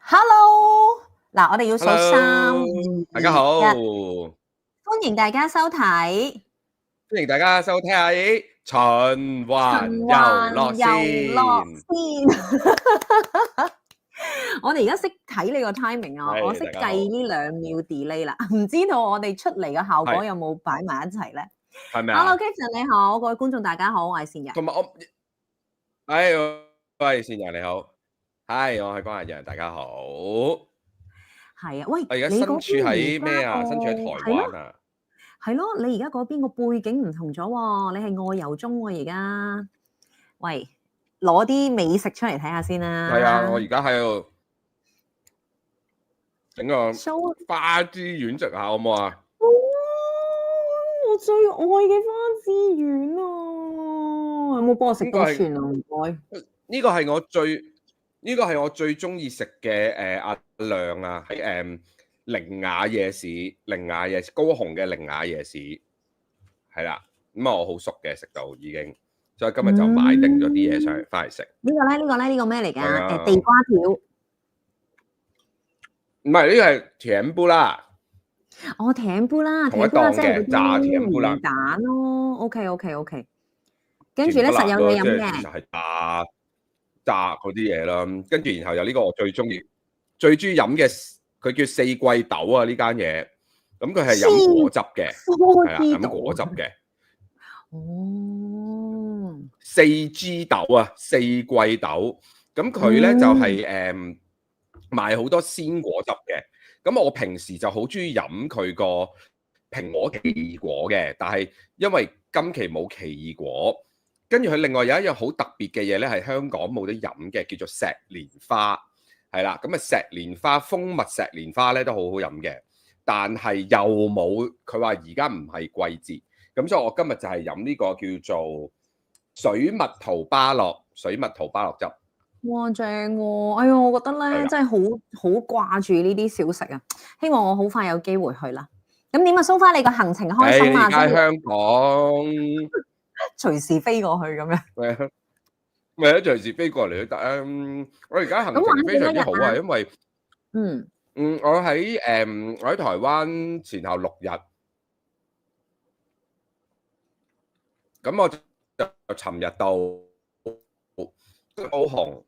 Hello，嗱，我哋要數3、Hello， 大家好，2、1，歡迎大家收睇歡迎大家收睇循環遊樂線。我哋而家識睇你個 timing 啊，我識計呢2秒 delay 啦，唔知道我哋出嚟嘅效果有冇擺埋一齊咧？係咪啊 Hello，Kitson 你好，各位觀眾大家好，我係善人。同埋我善人你好，我係關亞陽，大家好。係啊，喂，我而家身處喺咩啊？身處喺台灣啊。係咯，你而家嗰邊個背景唔同咗喎，你係外遊中喎而家。喂，攞啲美食出嚟睇下先啦。係啊，我而家喺度整個花枝丸食下，好唔好啊？我最愛嘅花枝丸啊！有冇幫我食多串啊？唔該。呢個係我最中意食嘅阿亮啊，喺寧雅夜市，高雄嘅寧雅夜市係啦。咁我好熟嘅，食到已經，所以今日就買定咗啲嘢上嚟翻嚟食。呢個咩嚟㗎？地瓜條。唔係，呢個係甜不辣。哦，甜不辣，同一檔嘅炸甜不辣蛋咯。OK。跟住咧實有嘢飲嘅。其實係炸嗰啲嘢啦。跟住然後有呢個我最中意飲嘅，佢叫四季豆啊呢間嘢。咁佢係飲果汁嘅，係啦，飲果汁嘅。哦。4G 豆啊，四季豆。咁佢咧就係賣好多鮮果汁嘅。咁我平時就好中意飲佢個蘋果奇異果嘅，但係因為今期冇奇異果，跟住佢另外有一樣好特別嘅嘢咧，係香港冇得飲嘅，叫做石蓮花，係啦。咁啊石蓮花蜂蜜石蓮花咧都好好飲嘅，但係又冇佢話而家唔係季節，咁所以我今日就係飲呢個叫做水蜜桃芭樂汁。哇，正喎！哎呀，我覺得咧真係好掛住呢啲小食啊！希望我好快有機會去啦。咁點啊？蘇花你個行程開心啊？而家香港隨時飛過去咁樣。咪啊，隨時飛過嚟都得。我而家行程非常之好啊，因為我喺台灣前後6日，咁我就尋日到高雄。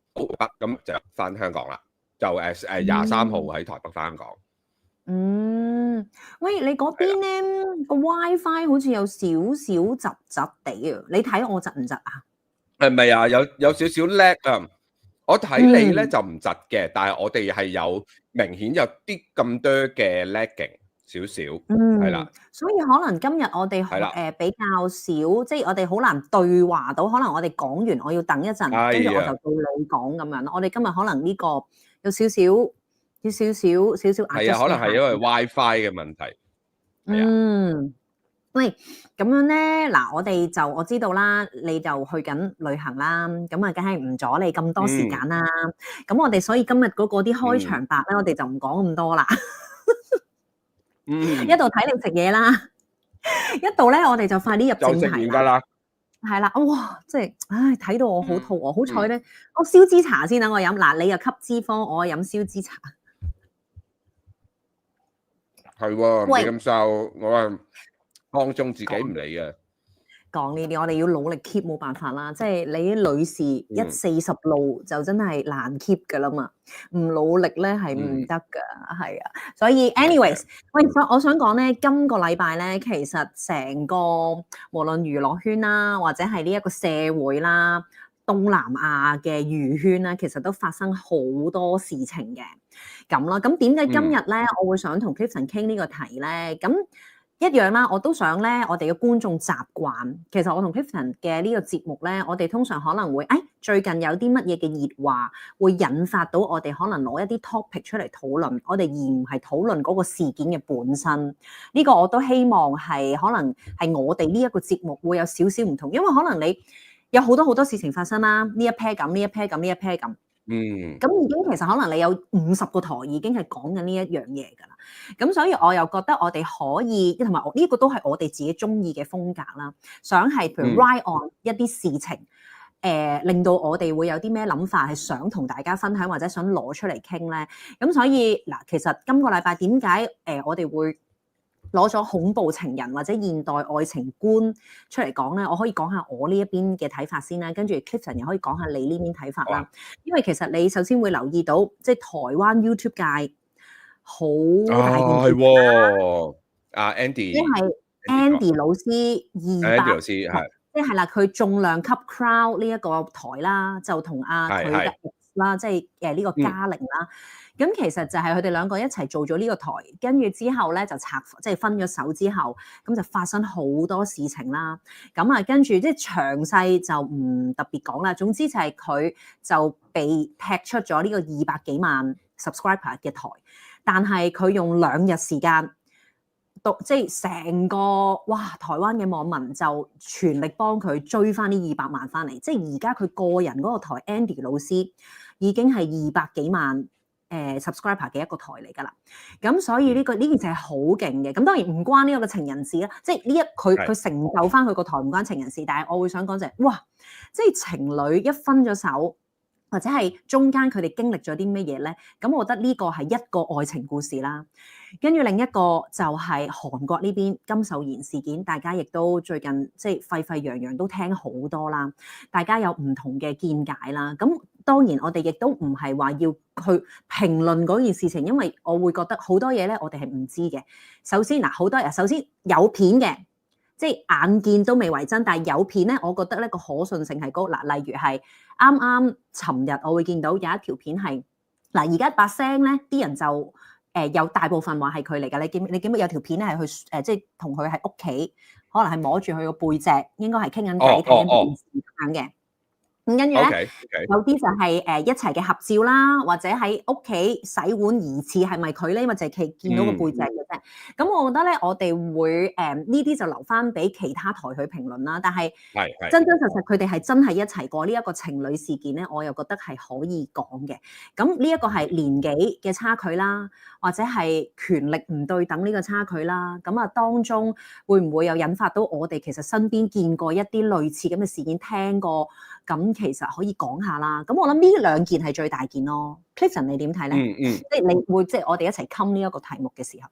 咁就翻香港啦，就23號喺台北翻香港。喂，你嗰邊咧個 WiFi 好似有少少窒窒地啊？你睇我窒唔窒啊？係咪啊？有少少 lag 啊！我睇你咧就唔窒嘅，但係我哋係有明顯有啲咁多嘅 lagging 少少，係啦。所以可能今日我哋比較少，即係我哋好難對話到。可能我哋講完，我要等一陣，跟住我就到你講咁樣咯。我哋今日可能呢個有少少係啊，可能係因為 WiFi 嘅問題。喂，咁樣咧，嗱，我知道啦，你就去緊旅行啦，咁啊，梗係唔阻你咁多時間啦。咁我哋所以今日嗰個啲開場白咧，我哋就唔講咁多啦。一度睇你食嘢啦，一度咧我哋就快啲入正題啦。係啦，哇，即係，睇到我好肚餓。好彩咧，我燒脂茶先等我飲。嗱，你又吸脂肪，我飲燒脂茶。係喎，你咁瘦，我啊放縱自己唔理嘅。講呢啲，我哋要努力 keep，冇辦法啦。即係你啲女士140路就真係難 keep 噶啦嘛，唔努力咧係唔得噶，係啊。所以 anyways，喂，我想講咧，今個禮拜咧，其實成個無論娛樂圈啦，或者係呢一個社會啦，東南亞嘅娛圈啦，其實都發生好多事情嘅咁啦。咁點解今日咧，我會想同 Clifton 傾呢個題咧？咁一樣啦，我都想咧，我哋嘅觀眾習慣。其實我同 Clifton 嘅呢個節目咧，我哋通常可能會，最近有啲乜嘢嘅熱話，會引發到我哋可能攞一啲 topic 出嚟討論，我哋而唔係討論嗰個事件嘅本身。呢個我都希望係可能係我哋呢一個節目會有少少唔同，因為可能你有好多事情發生啦，呢一 pair 咁，呢一 pair 咁，呢一 pair 咁。咁已經其實可能你有50個台已經係講緊呢一樣嘢㗎啦，咁所以我又覺得我哋可以，同埋呢個都係我哋自己中意嘅風格啦，想係譬如 write on 一啲事情，令到我哋會有啲咩諗法係想同大家分享或者想攞出嚟傾咧？咁所以嗱，其實今個禮拜點解我哋會攞咗恐怖情人或者現代愛情觀出嚟講咧？我可以講下我呢一邊嘅睇法先啦，跟住 Clifton 又可以講下你呢邊睇法啦。因為其實你首先會留意到，即係台灣 YouTube 界好大件事啦。Andy，即係 Andy 老師，Andy 老師係，即係啦，佢重量級 Crown 呢一個台啦，就同佢嘅 ex 啦，即係呢個嘉玲啦。咁其實就係佢哋兩個一齊做咗呢個台，跟住之後咧就即係分咗手之後，咁就發生好多事情啦。咁啊，跟住即係詳細就唔特別講啦。總之就係佢就被踢出咗呢個200幾萬 subscriber 嘅台，但係佢用2日時間，即係成個台灣嘅網民就全力幫佢追翻呢200萬翻嚟。即係而家佢個人嗰個台 Andy 老師已經係200幾萬。subscriber 嘅一個台嚟㗎啦，咁所以呢件事係好勁嘅。咁當然唔關呢一個情人事啦，即係佢成就翻佢個台唔關情人事，但係我會想講就係即係情侶一分咗手，或者係中間佢哋經歷咗啲乜嘢咧？咁我覺得呢個係一個愛情故事啦。跟住另一個就係韓國呢邊金秀賢事件，大家亦都最近即係沸沸揚揚都聽好多啦，大家有唔同嘅見解啦。咁當然我哋亦都唔係話要去評論嗰件事情，因為我會覺得好多嘢咧，我哋係唔知嘅。首先好多人首先有片嘅，即係眼見都未為真，但係有片咧，我覺得咧個可信性係高。例如係啱尋日我會見到有一條片係而家把聲咧，啲人就有大部分話係佢嚟㗎。你見唔見有條片咧係去即係同佢喺屋企，可能係摸住佢個背脊，應該係傾緊偈睇緊電視咁樣嘅。咁跟住咧，有啲就係一齊嘅合照啦，或者喺屋企洗碗疑似係咪佢咧？因為就係見到個背脊嘅啫。咁我覺得咧，我哋會呢啲就留翻俾其他台去評論啦。但係真真實實佢哋係真係一齊過呢一個情侶事件咧，我又覺得係可以講嘅。咁呢一個係年紀嘅差距啦，或者係權力唔對等呢個差距啦。咁當中會唔會有引發到我哋其實身邊見過一啲類似咁嘅事件，聽過？咁其實可以講下啦。咁我諗呢兩件係最大件咯。Clifton 你點睇咧？即係你會即係我哋一齊傾呢一個題目嘅時候。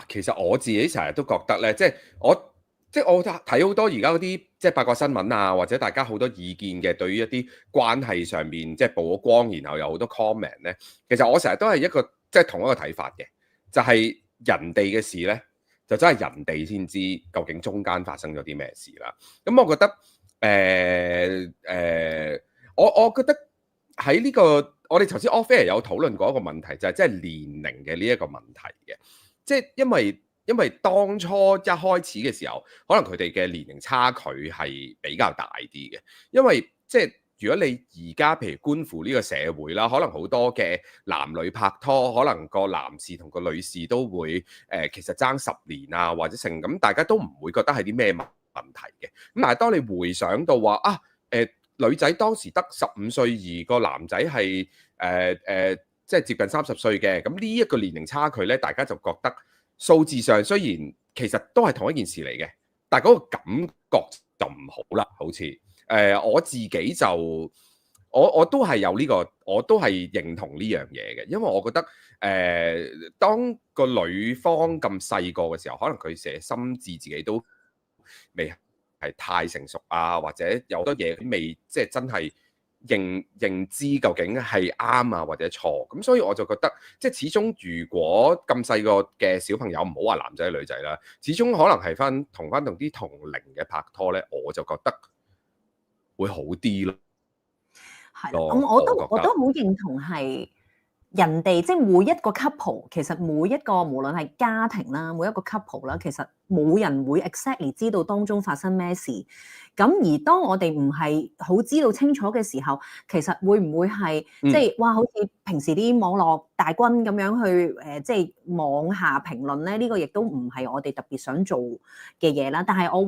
其實我自己成日都覺得咧，即係我睇好多而家嗰啲即係八卦新聞啊，或者大家好多意見嘅，對於一啲關係上面即係曝咗光，然後有好多 comment 咧。其實我成日都係一個即係同一個睇法嘅，就係人哋嘅事咧，就真係人哋先知究竟中間發生咗啲咩事啦。咁我覺得。我覺得喺呢個我哋頭先 off air 有討論過一個問題，就係即係年齡嘅呢一個問題嘅，即係因為當初一開始嘅時候，可能佢哋嘅年齡差距係比較大啲嘅，因為即係如果你而家譬如觀乎呢個社會啦，可能好多嘅男女拍拖，可能個男士同個女士都會其實爭10年啊，或者成咁，大家都唔會覺得係啲咩問題嘅。咁但係當你回想到話女仔當時得15歲，而個男仔係即係接近30歲嘅，咁呢一個年齡差距咧，大家就覺得數字上雖然其實都係同一件事嚟嘅，但係嗰個感覺就唔好啦。好似我自己就我都係有呢個，我都係認同呢樣嘢嘅，因為我覺得當個女方咁細個嘅時候，可能佢成日心智自己都未係太成熟啊，或者有好多嘢未即係真係認知究竟係啱啊或者錯，咁所以我就覺得即係始終如果咁細個嘅小朋友，唔好話男仔女仔啦，始終可能係同啲同齡嘅拍拖咧，我就覺得會好啲咯。係，咁我都好認同係。人哋即係每一個 couple， 其實每一個無論係家庭啦，每一個 couple 啦，其實冇人會 exactly 知道當中發生咩事。咁而當我哋唔係好知道清楚嘅時候，其實會唔會係即係好似平時啲網絡大軍咁樣去即係網下評論咧？呢個亦都唔係我哋特別想做嘅嘢啦。但係我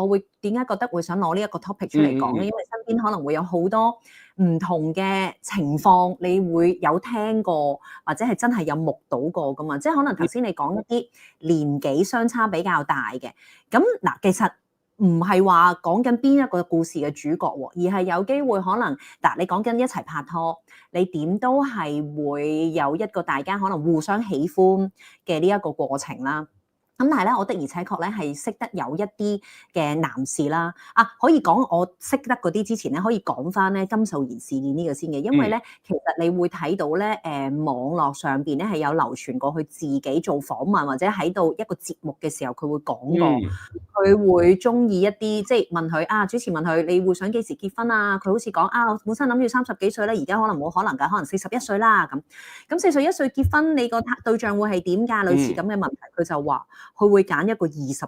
會點解覺得會想攞呢一個 topic 出嚟講咧？因為身邊可能會有好多唔同嘅情況，你會有聽過或者係真係有目睹過噶嘛？即係可能頭先你講一啲年紀相差比較大嘅，咁嗱，其實唔係話講緊邊一個故事嘅主角喎，而係有機會可能嗱，你講緊一齊拍拖，你點都係會有一個大家可能互相喜歡嘅呢一個過程啦。咁但係咧，我的而且確咧係識得有一啲嘅男士啦，可以講我識得嗰啲之前咧，可以講翻咧金秀賢事件呢個先嘅，因為咧其實你會睇到咧網絡上邊咧係有流傳過佢自己做訪問或者喺度一個節目嘅時候，佢會講過，佢會中意一啲即係問佢主持問佢你會想幾時結婚啊？佢好似講我本身諗住30幾歲咧，而家可能冇可能㗎，可能41歲啦咁。咁41歲結婚，你個對象會係點㗎？類似咁嘅問題，佢就話。佢會揀一個20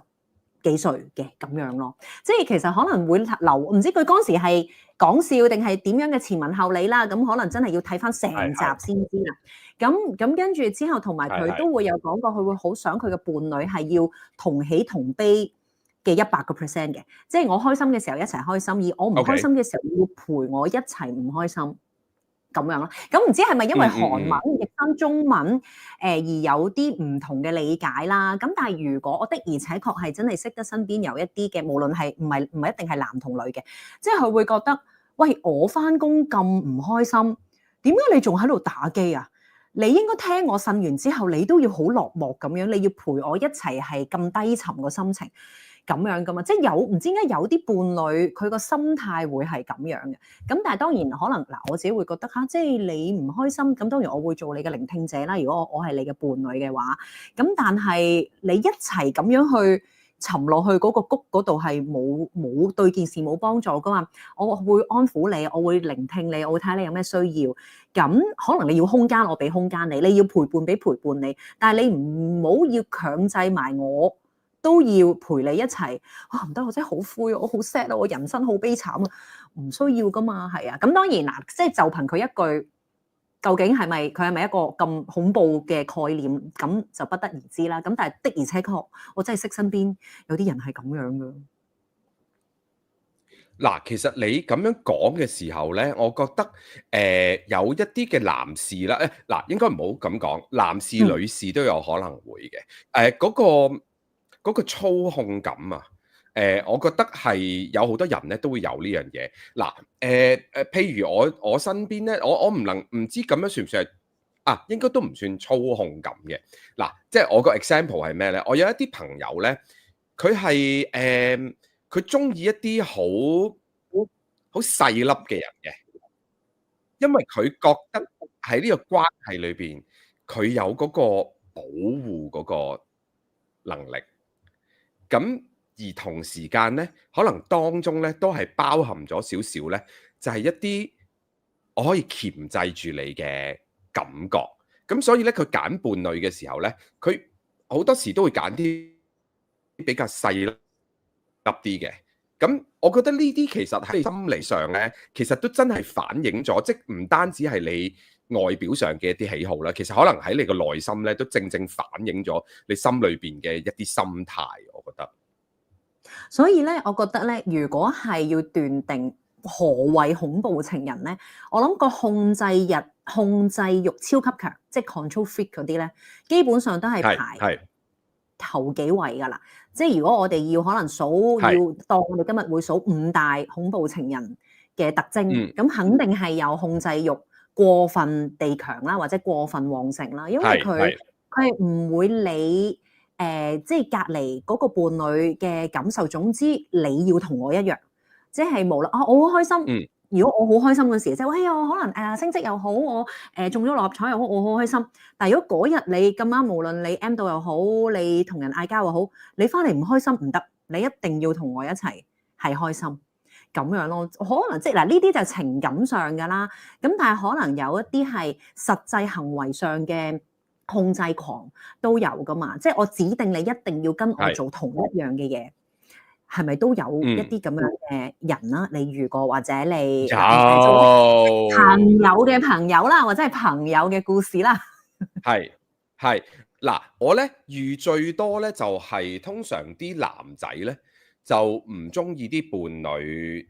幾歲嘅咁樣咯，即係其實可能會留，唔知佢嗰時係講笑定係點樣嘅前文後理啦。咁可能真係要睇翻成集先知啦。咁跟住之後，同埋佢都會有講過，佢會好想佢嘅伴侶係要同喜同悲嘅100%嘅，即係我開心嘅時候一齊開心，而我唔開心嘅時候要陪我一齊唔開心。咁樣咯，咁唔知係咪因為韓文譯翻中文而有啲唔同嘅理解啦？咁但係如果我的而且確係真係識得身邊有一啲嘅，無論係唔係一定係男同女嘅，即係佢會覺得，喂，我翻工咁唔開心，點解你仲喺度打機啊？你應該聽我呻完之後，你都要好落寞咁樣，你要陪我一齊係咁低沉個心情。咁樣噶嘛，即係唔知點解有啲伴侶佢個心態會係咁樣嘅，咁但係當然可能我自己會覺得即係你唔開心，咁當然我會做你嘅聆聽者啦。如果我係你嘅伴侶嘅話，咁但係你一齊咁樣去沉落去嗰個谷嗰度係冇對件事冇幫助噶嘛。我會安撫你，我會聆聽你，我會睇下你有咩需要。咁可能你要空間，我俾空間你；你要陪伴，俾陪伴你。但係你唔好要強制埋我。都要陪你一齊，唔得，我真係好灰，我好 sad 啊，我人生好悲慘啊，唔需要噶嘛，係啊，咁當然嗱，即係就憑佢一句，究竟佢係咪一個咁恐怖嘅概念，咁就不得而知啦。咁但係的而且確，我真係識身邊有啲人係咁樣噶。嗱，其實你咁樣講嘅時候咧，我覺得有一啲嘅男士啦，嗱，應該唔好咁講，男士女士都有可能會嘅，嗰個操控感啊，我覺得係有好多人咧都會有呢樣嘢。嗱，譬如我身邊咧，我唔知咁樣算唔算係應該都唔算操控感嘅。嗱，即係我個 example 係咩咧？我有一啲朋友咧，佢係佢中意一啲好細粒嘅人嘅，因為佢覺得喺呢個關係裏邊，佢有嗰個保護嗰個能力。咁而同時間咧，可能當中咧都係包含咗少少咧，就係一啲我可以鉗制住你嘅感覺。咁所以咧，佢揀伴侶嘅時候咧，佢好多時都會揀啲比較細粒啲嘅。咁我覺得呢啲其實喺心理上咧，其實都真係反映咗，即唔單止係你外表上嘅一啲喜好啦，其實可能喺你個內心咧，都正反映咗你心裏邊嘅一啲心態，我覺得。所以咧，我覺得咧，如果係要斷定何謂恐怖情人咧，我諗個控制欲超級強，即係 control freak 嗰啲咧，基本上都係排頭幾位㗎啦。即係如果我哋要可能要當我哋今日會數5大恐怖情人嘅特徵，咁肯定係有控制欲過分地強啦，或者過分旺盛啦，因為佢係唔會理即係隔離嗰個伴侶嘅感受。總之你要同我一樣，即係無論我好開心。如果我好開心嗰時，即係我可能升職又好，我中咗六合彩又好，我好開心。但係如果嗰日你咁啱，無論你 M 到又好，你同人嗌交又好，你翻嚟唔開心唔得，你一定要同我一齊係開心咁樣咯。可能即係嗱，呢啲就係情感上㗎啦。咁但係可能有一啲係實際行為上嘅控制狂都有㗎嘛。即係我指定你一定要跟我做同一樣嘅嘢。係咪都有一啲咁樣嘅人啦？你遇過或者你朋友嘅朋友啦，或者係朋友嘅故事啦？係嗱，我咧遇最多咧就係通常啲男仔咧就唔中意啲伴侶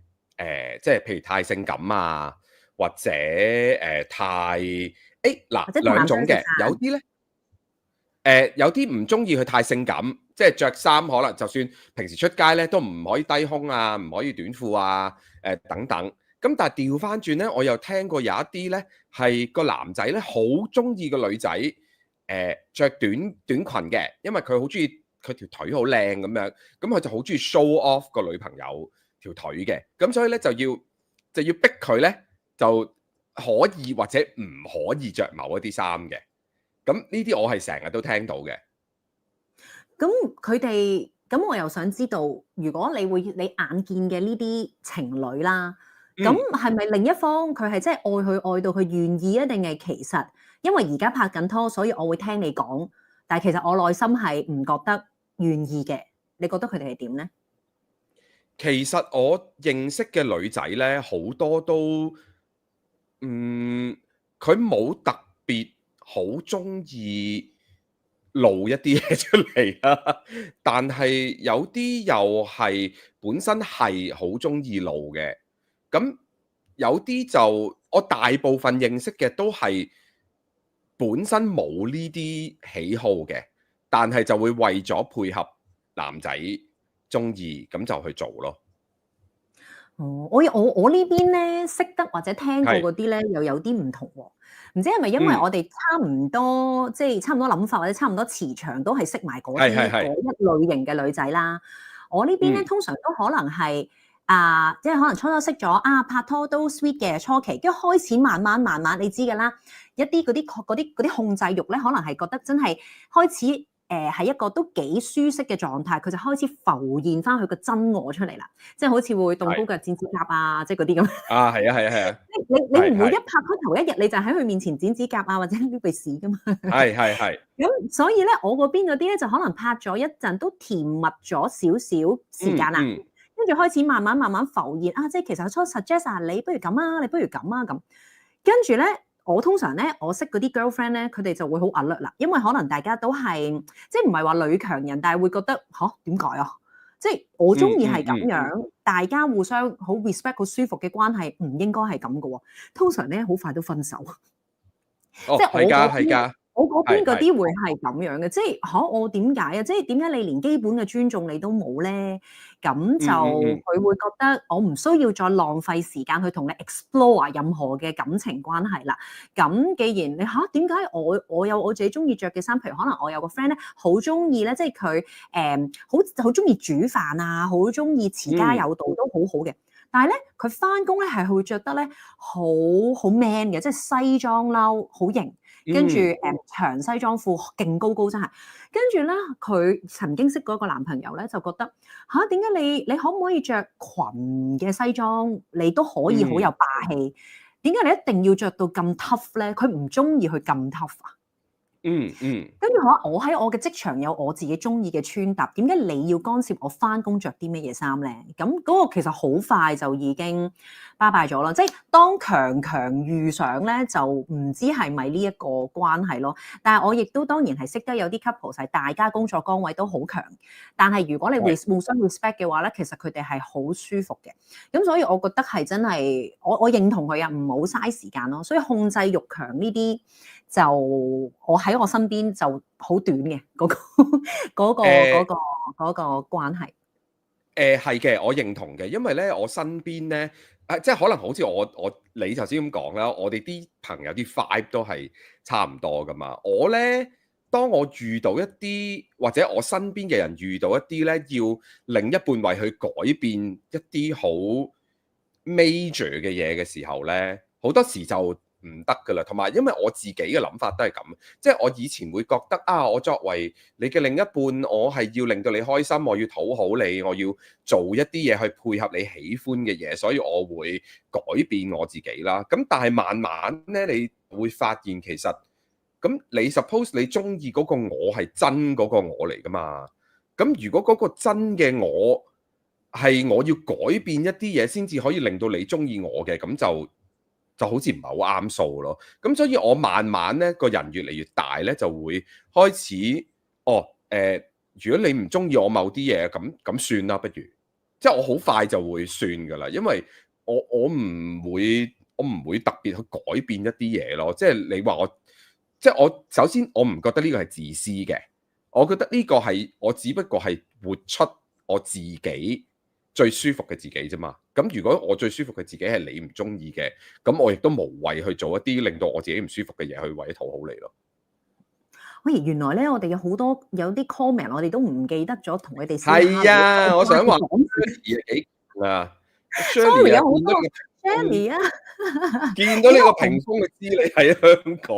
即係譬如太性感啊，或者太嗱兩種嘅，有啲咧有啲唔中意佢太性感。即係着衫可能就算平時出街咧都唔可以低胸啊，唔可以短褲啊，等等。咁但係調翻轉咧，我又聽過有一啲咧係個男仔咧好中意個女仔著短裙嘅，因為佢好中意佢條腿好靚咁樣，咁佢就好中意 show off 個女朋友條腿嘅，咁所以咧就要逼佢咧就可以或者唔可以着某一啲衫嘅。咁呢啲我係成日都聽到嘅。咁佢哋咁我又想知道，如果你眼見嘅呢啲情侶啦，咁係咪另一方佢係真係愛佢愛到佢願意啊？定係其實因為而家拍緊拖，所以我會聽你講，但係其實我內心係唔覺得願意嘅。你覺得佢哋係點呢？其實我認識嘅女仔咧，好多都佢冇特別好中意露一啲嘢出嚟啦，但係有啲又係本身係好中意露嘅。咁有啲就我大部分認識嘅都係本身冇呢啲喜好嘅，但係就會為咗配合男仔中意咁就去做咯。哦，我呢邊咧識得或者聽過嗰啲咧，又有啲唔同喎。唔知係咪因為我哋差唔多，即係差唔多諗法或者差唔多磁場都係識埋嗰一類型嘅女仔啦。我呢邊咧通常都可能係即係可能初初識咗拍拖都 sweet 嘅初期，跟住開始慢慢你知㗎啦，一啲嗰啲控制欲咧，可能係覺得真係開始。係一個都幾舒適嘅狀態，佢就開始浮現翻佢個真我出嚟啦，即係好似會動高腳剪指甲啊，即係嗰啲咁。係。你唔會一拍拖頭一日你就喺佢面前剪指甲啊，或者撩鼻屎噶嘛。係。咁所以咧，我嗰邊嗰啲咧就可能拍咗一陣都甜蜜咗少少時間啦，跟住開始慢慢浮現即係其實初 suggest 你不如咁啊，你不如咁啊咁，跟住咧。我通常咧，我識嗰啲 girlfriend 咧，佢哋就會好 alert 啦，因為可能大家都係即係唔係話女強人，但係會覺得點解啊？即係我中意係咁樣，大家互相好 respect 好舒服嘅關係，唔應該係咁嘅喎。通常咧，好快都分手。即係我嗰邊嗰啲會係咁樣嘅，即係我點解啊？即係點解你連基本嘅尊重你都冇咧？咁就佢會覺得我唔需要再浪費時間去同你 explore 任何嘅感情關係啦。咁既然你點解我有我自己中意着嘅衫？譬如可能我有個 friend 咧，好中意咧，即係佢好中意煮飯啊，好中意持家有道，都好好嘅。但係咧，佢翻工咧係會着得咧好 man 嘅，即係西裝褸好型。跟住長西裝褲勁高真係，跟住咧佢曾經識過一個男朋友咧，就覺得點解你可唔可以着裙嘅西裝，你都可以好有霸氣？點解你一定要着到咁 tough 咧？佢唔中意佢咁 tough 啊！跟住我喺我嘅職場有我自己中意嘅穿搭，點解你要干涉我翻工着啲乜嘢衫咧？咁嗰個其實好快就已經拜拜咗啦。即係當強遇上咧，就唔知係咪呢一個關係咯。但係我亦都當然係識得有啲 couple 係大家工作崗位都好強，但係如果你互相 respect 嘅話咧，其實佢哋係好舒服嘅。咁所以我覺得係真係我認同佢啊，唔好嘥時間咯。所以控制欲強呢啲。就我喺我身邊就好短嘅嗰個關係。係嘅，我認同嘅，因為咧我身邊咧即係可能好似你頭先咁講啦，我哋啲朋友啲 vibe 都係差唔多噶嘛。我咧當我遇到一啲或者我身邊嘅人遇到一啲咧要另一半為佢改變一啲好 major 嘅嘢嘅時候咧，好多時就唔得噶啦，同埋因為我自己嘅諗法都係咁，即係我以前會覺得我作為你嘅另一半，我係要令到你開心，我要討好你，我要做一啲嘢去配合你喜歡嘅嘢，所以我會改變我自己啦。咁但係慢慢咧，你會發現其實咁你 suppose 你中意嗰個我係真嗰個我嚟噶嘛？咁如果嗰個真嘅我係我要改變一啲嘢先至可以令到你中意我嘅，咁就好似唔係好啱數咯，咁所以我慢慢咧個人越嚟越大咧，就會開始如果你唔中意我某啲嘢，咁算啦，不如即係我好快就會算噶啦，因為我唔會特別去改變一啲嘢咯，即係你話我即係我首先我唔覺得呢個係自私嘅，我覺得呢個係我只不過係活出我自己最舒服嘅自己啫嘛。咁如果我最舒服嘅自己係你唔中意嘅，咁我亦都無謂去做一啲令到我自己唔舒服嘅嘢去為咗討好你咯。喂，原來咧，我哋有啲 comment，我哋都唔記得咗同佢哋 say 係 hello。啊，我想話講 Shirley 幾勁啊 sorry ，Shirley 啊，好多見到你個 Jenny 啊，見到呢個屏風就知你喺香港。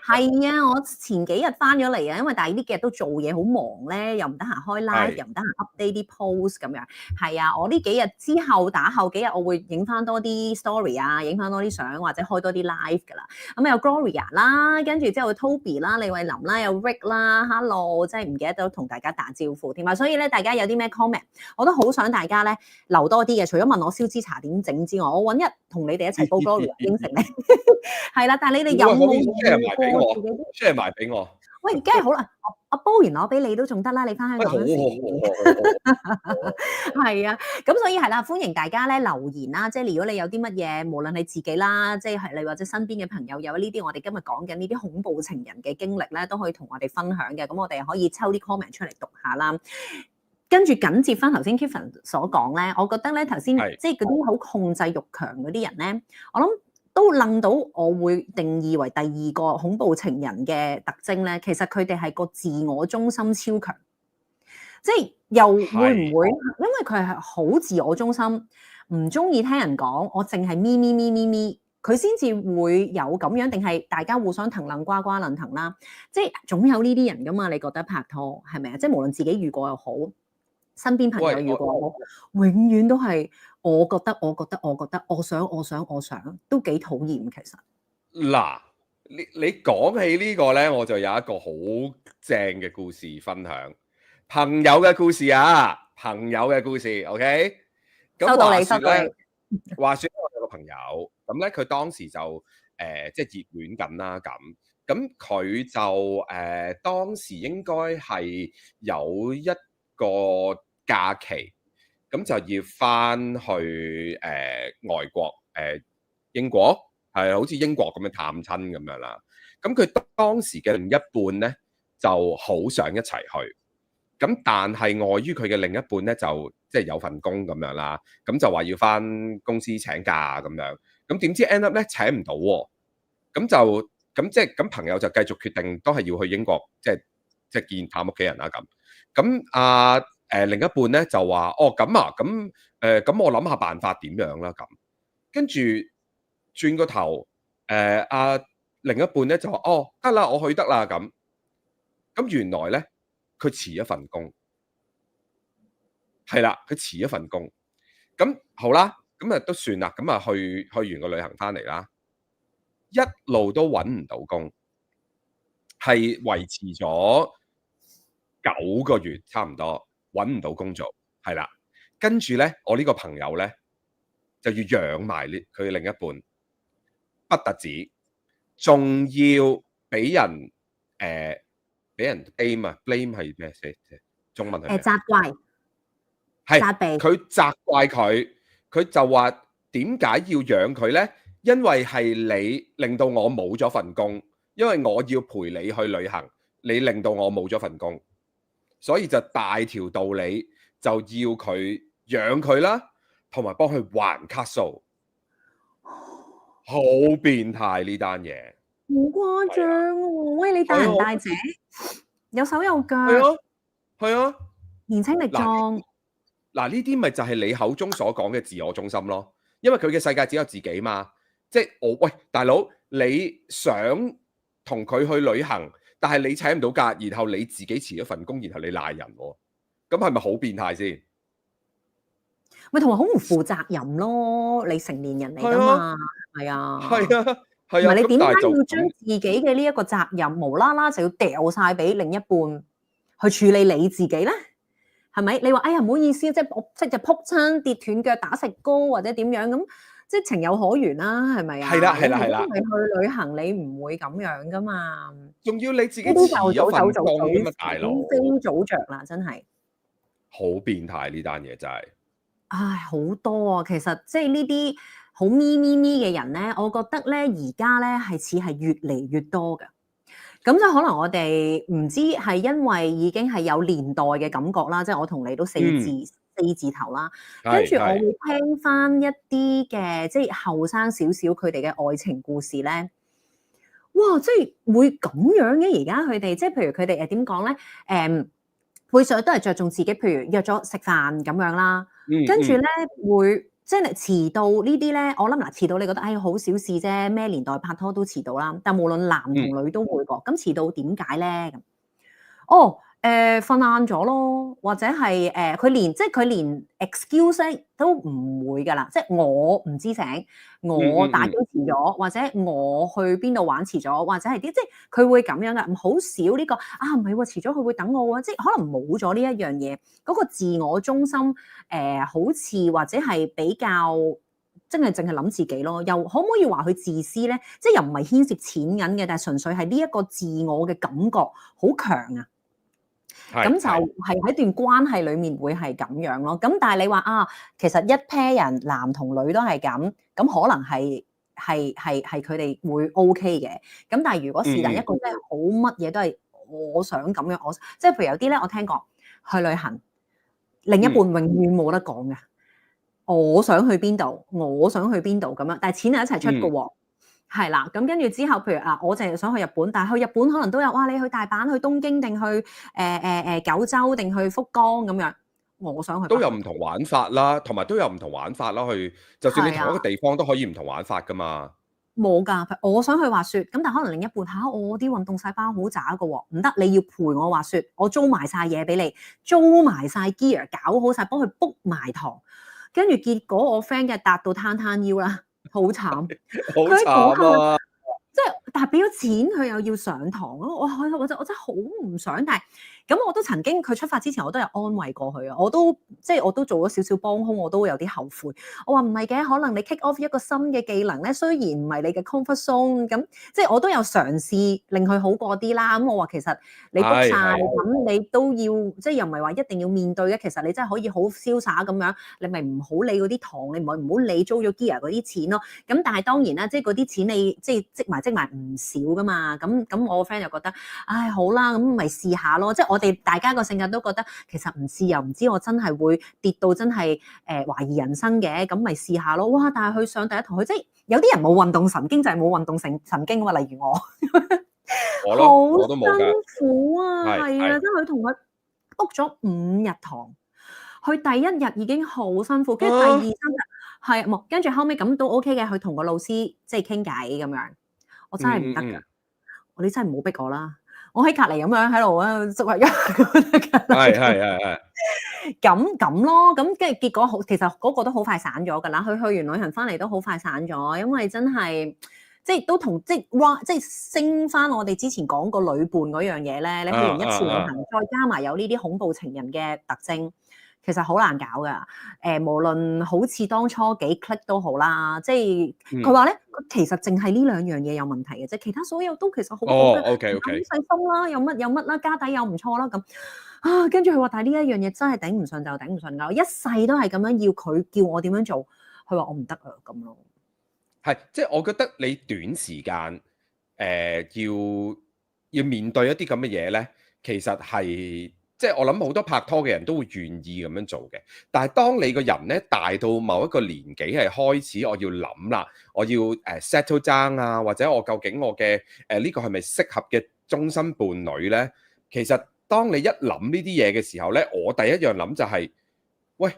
係啊，我前幾日翻咗嚟啊，因為但係呢幾日都做嘢好忙咧，又唔得閒開 live，係又唔得閒 update 啲 post 咁樣。係啊，我呢幾日之後打後幾日，我會影翻多啲 story 啊，影翻多啲相或者開多啲 live 㗎啦。咁有 Gloria 啦，跟住之後 Toby 啦、李慧琳啦、有 Rick 啦，Hello，真係唔記得咗同大家打招呼添啊。所以咧，大家有啲咩 comment，我都好想大家咧留多啲嘅。除咗問我燒枝茶點整之外，我揾日同你哋一齊煲 Gloria 應承你。係啦，但係你哋有冇share 埋俾我自己，share 埋俾我。喂，梗係好啦，我煲完攞俾你都仲得啦，你翻香喂，好港嗰時。好，係啊，咁所以係啦，歡迎大家咧留言啦，即係如果你有啲乜嘢，無論係自己啦，即係你或者身邊嘅朋友有呢啲我哋今日講緊呢啲恐怖情人嘅經歷咧，都可以同我哋分享嘅。咁我哋可以抽啲 comment 出嚟讀下啦。跟住緊接翻頭先 Kevin 所講咧，我覺得咧頭先係即係嗰啲好控制欲強嗰啲人咧，我諗都諗到我會定義為第二個恐怖情人嘅特徵咧。其實佢哋係個自我中心超強，即係又會唔會因為佢係好自我中心，唔中意聽人講，我淨係咪，佢先至會有咁樣，定係大家互相騰楞呱呱論騰啦？即係總有呢啲人噶嘛？你覺得拍拖係咪啊？即係無論自己遇過又好，身邊朋友遇過又好，永遠都係我覺得，我想，都幾討厭其實。嗱，你講起呢個咧，我就有一個好正嘅故事分享，朋友嘅故事啊，朋友嘅故事，OK。咁收到你，話說收到你。咧，話說我有個朋友，咁咧佢當時就即係熱戀緊啦，咁佢就當時應該係有一個假期，咁就要翻去外國英國，係好似英國咁樣探親咁樣啦。咁佢當時嘅另一半咧就好想一齊去，咁但係礙於佢嘅另一半咧就即係有份工咁樣啦，咁就話要翻公司請假咁樣，咁點知 end up 咧請唔到喎，咁朋友就繼續決定都係要去英國，即係見探屋企人啦咁。咁另一半咧就話哦咁啊，咁我諗下辦法點樣啦咁，跟住轉個頭另一半咧就話哦得啦，我去得啦咁。咁原來咧佢辭一份工，係啦，佢辭一份工。咁好啦，咁啊都算啦，咁啊去完個旅行翻嚟啦，一路都揾唔到工，係維持咗9個月差唔多，揾唔到工做，係啦。跟住咧，我呢個朋友咧就要養埋佢另一半，不特止，仲要俾人blame 啊 ，blame 係咩？中文係咩？責怪，係責備。佢責怪佢，佢就話點解要養佢咧？因為係你令到我冇咗份工，因為我要陪你去旅行，你令到我冇咗份工，所以就大條道理就要佢養佢啦，同埋幫佢還卡數，好變態呢單嘢。好誇張喎！喂，你大人大姐，有手有腳，係啊，年青力壯。嗱呢啲咪就係你口中所講嘅自我中心咯，因為佢嘅世界只有自己嘛。即係喂大佬，你想同佢去旅行，但係你請唔到假，然後你自己辭咗份工，然後你賴人喎，咁係咪好變態先？咪同埋好唔負責任咯！你成年人嚟㗎嘛，係啊，係啊，係啊。唔係你點解但係就要將自己嘅呢一個責任無啦啦就要掉晒俾另一半去處理你自己咧？係咪？你話哎呀唔好意思，即係我即係撲親跌斷腳打石膏或者點樣咁，即係情有可原啦，係咪啊？係啦係啦係啦，因為去旅行你唔會咁樣㗎嘛，仲要你自己呢啲辭咗份工咁啊，大佬，早早着啦，真係。好變態呢單嘢真係。唉，好多啊！其實即係呢啲好咪嘅人咧，我覺得咧而家咧係似係越嚟越多嘅，咁就可能我哋唔知係因為已經係有年代嘅感覺啦，即係我同你都四字頭啦，跟住我會聽翻一啲嘅即係後生少少佢哋嘅愛情故事咧，哇！即係會咁樣嘅而家佢哋，即係譬如佢哋點講咧？會上都係着重自己，譬如約咗食飯咁樣啦，跟住咧會。即係遲到呢啲咧，我諗嗱，遲到你覺得好小事啫，咩年代拍拖都遲到啦。但無論男同女都會㗎。咁遲到點解咧？咁瞓晏咗咯，或者係佢連 excuse 都唔會㗎啦。即係我唔知醒，我打機遲咗，或者我去邊度玩遲咗，或者係啲即係佢會咁樣㗎。好少呢個唔係喎，遲咗佢會等我喎。即係可能冇咗呢一樣嘢，嗰個自我中心好似或者係比較真係淨係諗自己咯。又可唔可以話佢自私咧？即係又唔係牽涉錢銀嘅，但係純粹係呢一個自我嘅感覺好強啊！咁就係喺段關係裡面會係咁樣咯。咁但係你話其實一 pair 人男同女都係咁，咁可能係佢哋會 OK 嘅。咁但係如果是但一個真係好乜嘢都係我想咁樣，我即係譬如有啲咧，我聽過去旅行，另一半永遠冇得講嘅。我想去邊度，我想去邊度咁樣，但係錢係一齊出嘅喎。係啦，咁跟住之後，譬如我淨係想去日本，但係去日本可能都有你去大阪、去東京定去九州定去福岡咁樣，我想去都有唔同玩法啦，同埋都有唔同玩法啦。去就算你同一個地方都可以唔同玩法噶嘛。冇㗎，我想去滑雪，咁但係可能另一半我啲運動細胞好渣㗎喎，唔得，你要陪我滑雪，我租埋晒嘢俾你，租埋晒 gear，搞好晒，幫佢 book 埋堂，跟住結果我 friend 嘅達到攤腰啦。好慘，好慘啊！即係，但係俾咗錢，佢又要上堂咯。我真係好唔想，但係咁我都曾經佢出發之前，我都有安慰過佢啊。我都做咗少少幫兇，我都有啲後悔。我話唔係嘅，可能你 kick off 一個新嘅技能咧，雖然唔係你嘅 comfort zone，咁即係我都有嘗試令佢好過啲啦。咁我話其實你 book 曬，咁你都要即係又唔係話一定要面對嘅。其實你真係可以好瀟灑咁樣，你咪唔好理嗰啲堂，你唔好理租咗 gear 嗰啲錢咯。咁但係當然啦，即係嗰啲錢你即係積埋唔少噶嘛。咁我個 friend 就覺得，好啦，咁咪試下咯。即係我哋大家個性格都覺得，其實唔試又唔知我真係會跌到真係懷疑人生嘅，咁咪試下咯。哇！但係佢上第一堂，佢即係有啲人冇運動神經就係冇運動神經啊嘛。例如我，我都冇㗎，好辛苦啊，係啊，即係佢同佢 book 咗5日堂，佢第一日已經好辛苦，跟住第2、3日係冇，跟住後尾咁都 OK 嘅，佢同個老師即係傾偈咁樣。我真係唔得㗎，你真係唔好逼我啦。我喺隔離咁樣喺度啊，捉下係咁咯。咁跟住結果好，其實嗰個都好快散咗㗎啦。佢去完旅行翻嚟都好快散咗，因為真係即係都同即係升翻我哋之前講過旅伴嗰樣嘢咧。你去完一次旅行，再加埋有呢啲恐怖情人嘅特徵。其實好難搞㗎，無論好似當初幾 click 都好啦，即係佢話咧，其實淨係呢2樣嘢有問題嘅啫，其他所有都其實好好嘅，OK，細心啦，有乜啦，家底又唔錯啦咁跟住佢話，但係呢一樣嘢真係頂唔順就頂唔順㗎，我一世都係咁樣要佢叫我點樣做，佢話我唔得啊咁咯。係，即係我覺得你短時間要面對一啲咁嘅嘢咧，其實係。即係我諗好多拍拖嘅人都會願意咁樣做嘅，但係當你個人咧大到某一個年紀係開始，我要諗啦，我要settle down 啊，或者我究竟我嘅呢個係咪適合嘅終身伴侶咧？其實當你一諗呢啲嘢嘅時候咧，我第一樣諗就係，喂，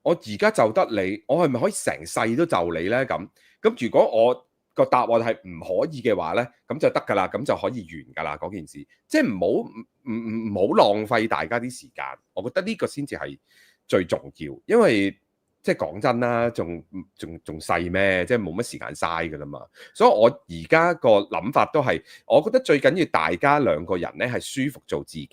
我而家就得你，我係咪可以成世都就你咧？咁如果我個答案係唔可以嘅話咧，咁就得㗎啦，咁就可以完㗎啦嗰件事，即係唔好浪費大家啲時間，我覺得呢個先至係最重要，因為即係講真啦，仲細咩？即係冇乜時間嘥㗎啦嘛，所以我而家個諗法都係，我覺得最緊要大家兩個人咧係舒服做自己，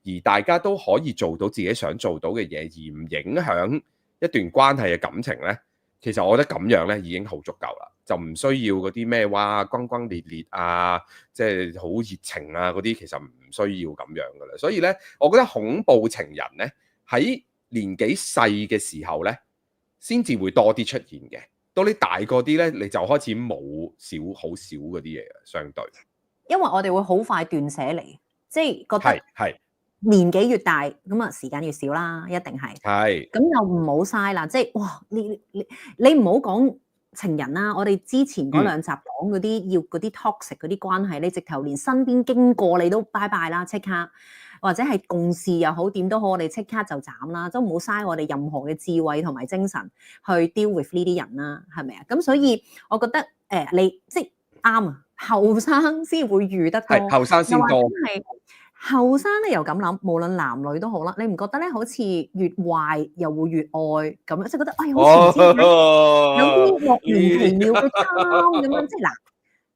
而大家都可以做到自己想做到嘅嘢，而唔影響一段關係嘅感情咧。其實我覺得咁樣咧已經好足夠啦，就唔需要嗰啲咩哇轟轟烈烈啊，即係好熱情啊嗰啲，其實唔需要咁樣噶啦。所以咧，我覺得恐怖情人咧喺年紀細嘅時候咧，先至會多啲出現嘅。到你大個啲咧，你就開始冇好少嗰啲嘢嘅，相對。因為我哋會好快斷捨離，即係覺得係年紀越大，咁啊時間越少啦，一定係。係咁又唔好嘥啦，即係哇！你唔好講情人啦，我哋之前嗰兩集講嗰啲要嗰啲 toxic 嗰啲關係，你直頭連身邊經過你都拜拜啦，即刻，或者係共事又好點都好，我哋即刻就斬啦，都唔好嘥我哋任何嘅智慧同埋精神去 deal with 呢啲人啦，係咪啊？咁所以我覺得你即係啱啊，後生先會遇得多，係後生先多。係後生咧又咁諗，無論男女都好啦，你唔覺得咧？好似越壞又會越愛咁樣，即係覺得哎，好似唔知點解有啲莫名其妙嘅貪咁樣，即係嗱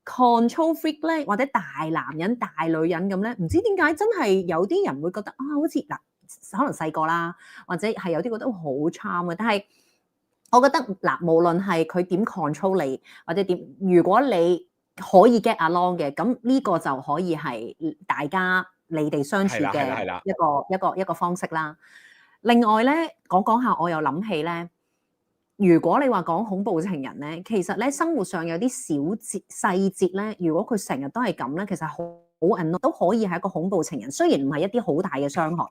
control freak 咧，或者大男人大女人咁咧，唔知點解真係有啲人會覺得啊，好似嗱，可能細個啦，或者係有啲覺得好 charm 嘅，但係我覺得嗱，無論係佢點 control 你，或者點，如果你可以 get along 嘅，咁呢個就可以係大家你哋相處嘅一個方式啦。另外咧，講下，我又諗起咧，如果你話講恐怖情人咧，其實咧生活上有啲細節咧，如果佢成日都係咁咧，其實好都可以係一個恐怖情人。雖然唔係一啲好大嘅傷害，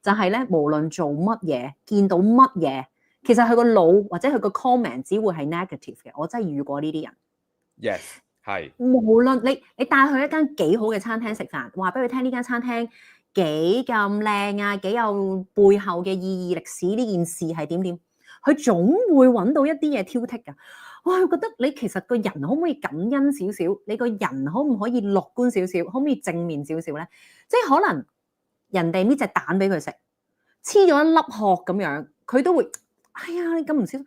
就係咧無論做乜嘢，見到乜嘢，其實佢個腦或者佢個 comment 只會係 negative 嘅。我真係遇過呢啲人。Yes，係。無論你帶佢一間幾好嘅餐廳食飯，話俾佢聽呢間餐廳幾咁靚啊，幾有背後嘅意義歷史，呢件事係點點，佢總會揾到一啲嘢挑剔㗎。哇！我覺得你其實個人可唔可以感恩少少？你個人可唔可以樂觀少少？可唔可以正面少少咧？即係可能人哋搣隻蛋俾佢食，黐咗一粒殼咁樣，佢都會哎呀你咁唔小心。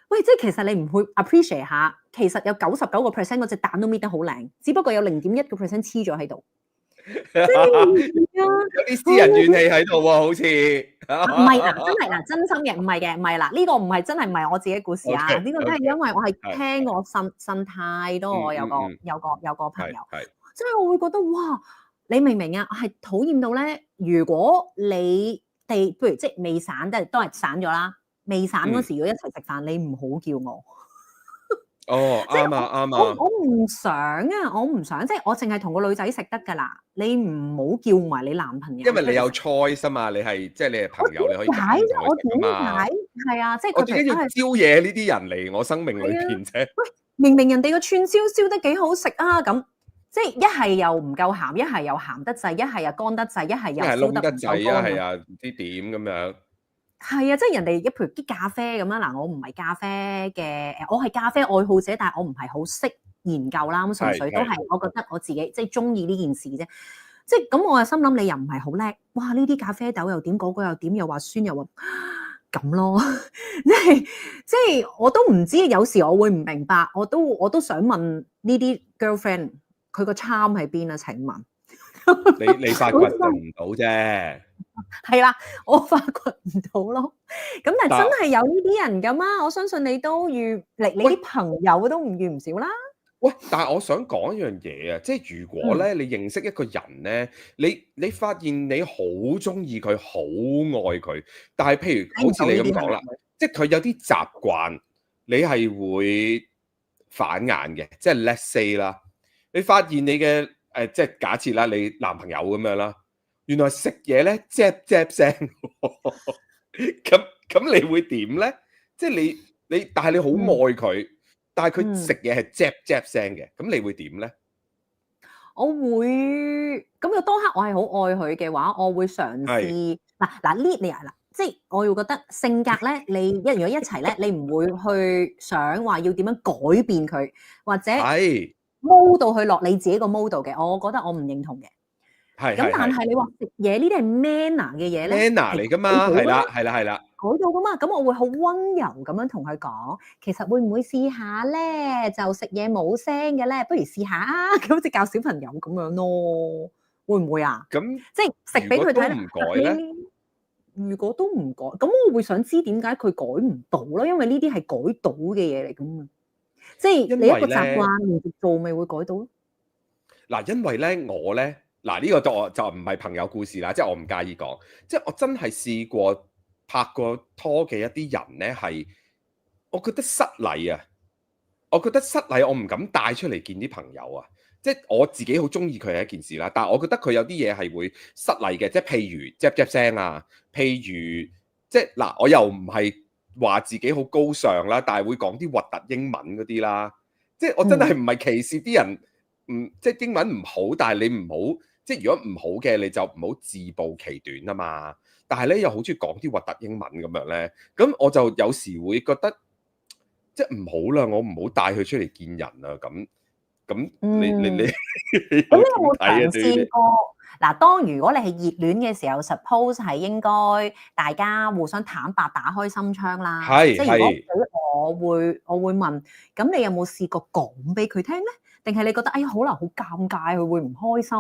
喂，即係其實你唔會 appreciate 下，其實有99% 嗰隻蛋都搣得好靚，只不過有0.1% 黐咗喺度。即係有啲私人怨氣喺度喎，好似唔係嗱，真係嗱，真心嘅，唔係嘅，唔係啦，呢個唔係真係唔係我自己故事啊，呢個都係因為我係聽我信太多，我有個朋友，即係我會覺得哇，你明唔明啊？係討厭到咧，如果你哋譬如即係未散，即係都係散咗啦。未散嗰時，如果一齊食飯，你唔好叫我。哦，啱啊，啱啊。我唔想啊，我唔想，即係我淨係同個女仔食得㗎啦。你唔好叫埋你男朋友。因為你有 choice 啊嘛，你係即係你係朋友，你可以揀同佢食嘛。係啊，即係我點解要招惹呢啲人嚟我生命裏邊啫？喂，明明人哋個串燒燒得幾好食啊，咁即係一係又唔夠鹹，一係又鹹得滯，一係又乾得滯，一係又燒得唔夠乾。一係啊，唔知點咁樣。係啊，即係人哋譬如啲咖啡咁啦，嗱，我唔係咖啡嘅，我係咖啡愛好者，但係我唔係好識研究啦，咁純粹都係我覺得我自己即係中意呢件事啫。即係咁，我又心諗你又唔係好叻，哇！呢啲咖啡豆又點，嗰個又點，又話酸又話咁咯，即係我都唔知，有時我會唔明白，我都想問呢啲 girlfriend 佢個 charm 喺邊啊？請問你發掘就唔到啫。係啦，我發掘唔到咯。咁但係真係有呢啲人噶嘛？我相信你都遇你啲朋友都唔遇唔少啦。喂，但係我想講一樣嘢啊，即係如果咧你認識一個人咧，你發現你好中意佢，好愛佢，但係譬如好似你咁講啦，即係佢有啲習慣，你係會反眼嘅，即係 let's say 啦，你發現你嘅即係假設啦，你男朋友咁樣啦。原來食嘢咧，啫聲，咁你會點咧？即係你，但係你好愛佢，但係佢食嘢係啫聲嘅，咁你會點咧？我會咁有當刻我係好愛佢嘅話，我會嘗試嗱呢你嗱，即係我會覺得性格咧，你如果一齊咧，你唔會去想話要點樣改變佢，或者 mold 到佢落你自己個 model 嘅，我覺得我唔認同嘅。咁但係你話食嘢呢啲係 manner 嘅嘢咧 manner 嚟噶嘛，係啦，改到噶嘛，咁我會好溫柔咁樣同佢講，其實會唔會試下咧？就食嘢冇聲嘅咧，不如試下啊！咁好似教小朋友咁樣咯，會唔會啊？咁即係食俾佢睇。唔改咧？如果都唔改，咁我會想知點解佢改唔到咯？因為呢啲係改到嘅嘢嚟噶嘛，即係你一個習慣連續做，咪會改到咯。嗱，因為咧我咧。嗱，呢個就唔係朋友故事啦，即係我唔介意講，即係我真係試過拍過拖嘅一啲人呢，係我覺得失禮啊！我覺得失禮，我唔敢帶出嚟見啲朋友啊！即係我自己好中意佢係一件事啦，但係我覺得佢有啲嘢係會失禮嘅，即係譬如 jap 聲啊，譬如即係嗱，我又唔係話自己好高尚啦，但係會講啲核突英文嗰啲啦，即係我真係唔係歧視啲人，即係英文唔好，但係你唔好，即係如果唔好嘅你就唔好自暴其短啊嘛。但係咧又好中意講啲核突英文咁樣咧，咁我就有時會覺得即係唔好啦，我唔好帶佢出嚟見人啊咁。咁你咁你有冇嘗試過？嗱，當如果你係熱戀嘅時候 ，suppose 係應該大家互相坦白、打開心窗啦。即係如果俾我會問，咁你有冇試過講俾佢聽咧？定係你覺得哎呀可能好尷尬，佢會唔開心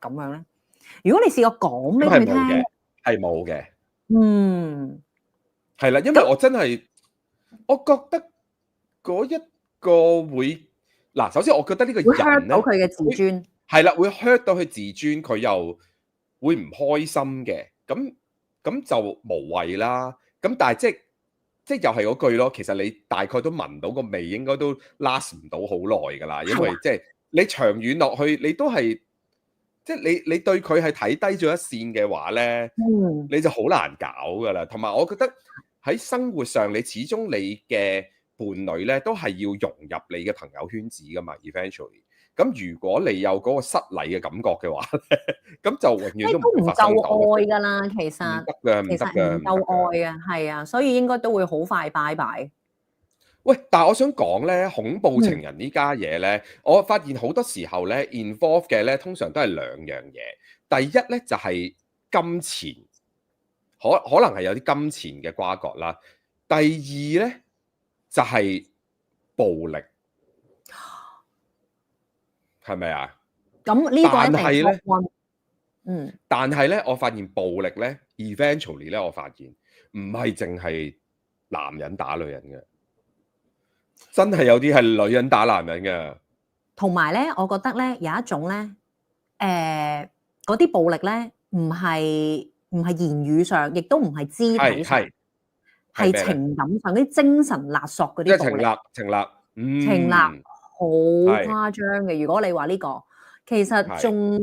咁樣咧？如果你試過講俾佢聽，係冇嘅。係啦，因為我真係，我覺得嗰一個會。嗱，首先我覺得呢個人咧，會 hurt 到佢嘅自尊，係啦，會 hurt 到佢自尊，佢又會唔開心嘅，咁就無謂啦。咁但係即係又係嗰句咯，其實你大概都聞到個味，應該都 last 唔到好耐㗎啦。因為即係你長遠落去，你都係即係你對佢係睇低咗一線嘅話咧，你就好難搞㗎啦。同埋我覺得喺生活上，你始終你嘅伴侶咧都係要融入你嘅朋友圈子噶嘛 ，eventually。咁如果你有嗰個失禮嘅感覺嘅話咧，咁就永遠都唔夠愛噶啦，其實唔得嘅，其實唔夠愛嘅，係啊，所以應該都會好快拜拜。喂，但係我想講咧，恐怖情人呢家嘢咧，我發現好多時候咧 involve 嘅咧，通常都係兩樣嘢。第一咧就係金錢，可能係有啲金錢嘅瓜葛啦。第二咧，就係暴力，係咪啊？咁呢個一定係但係咧，我發現暴力咧 ，eventually 咧，我發現唔係淨係男人打女人嘅，真係有啲係女人打男人嘅。同埋咧，我覺得咧有一種咧，嗰啲暴力咧，唔係言語上，亦都唔係肢體上。係情感上啲精神勒索嗰啲暴力，情勒好誇張嘅。如果你話呢個，其實仲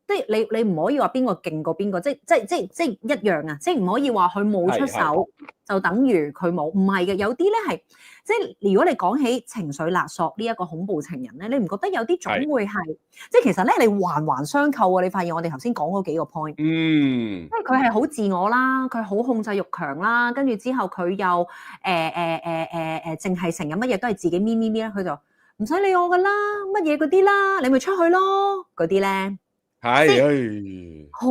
即係你唔可以話邊個勁過邊個，即一樣啊！即係唔可以話佢冇出手就等於佢冇，唔係嘅。有啲咧係即係如果你講起情緒勒索呢一個恐怖情人咧，你唔覺得有啲總會係即係其實咧你環環相扣啊！你發現我哋頭先講嗰幾個 point，即係佢係好自我啦，佢好控制欲強啦，跟住之後佢又淨係成日乜嘢都係自己咪啦，佢就唔使理我噶啦，乜嘢嗰啲啦，你咪出去咯，嗰啲咧係好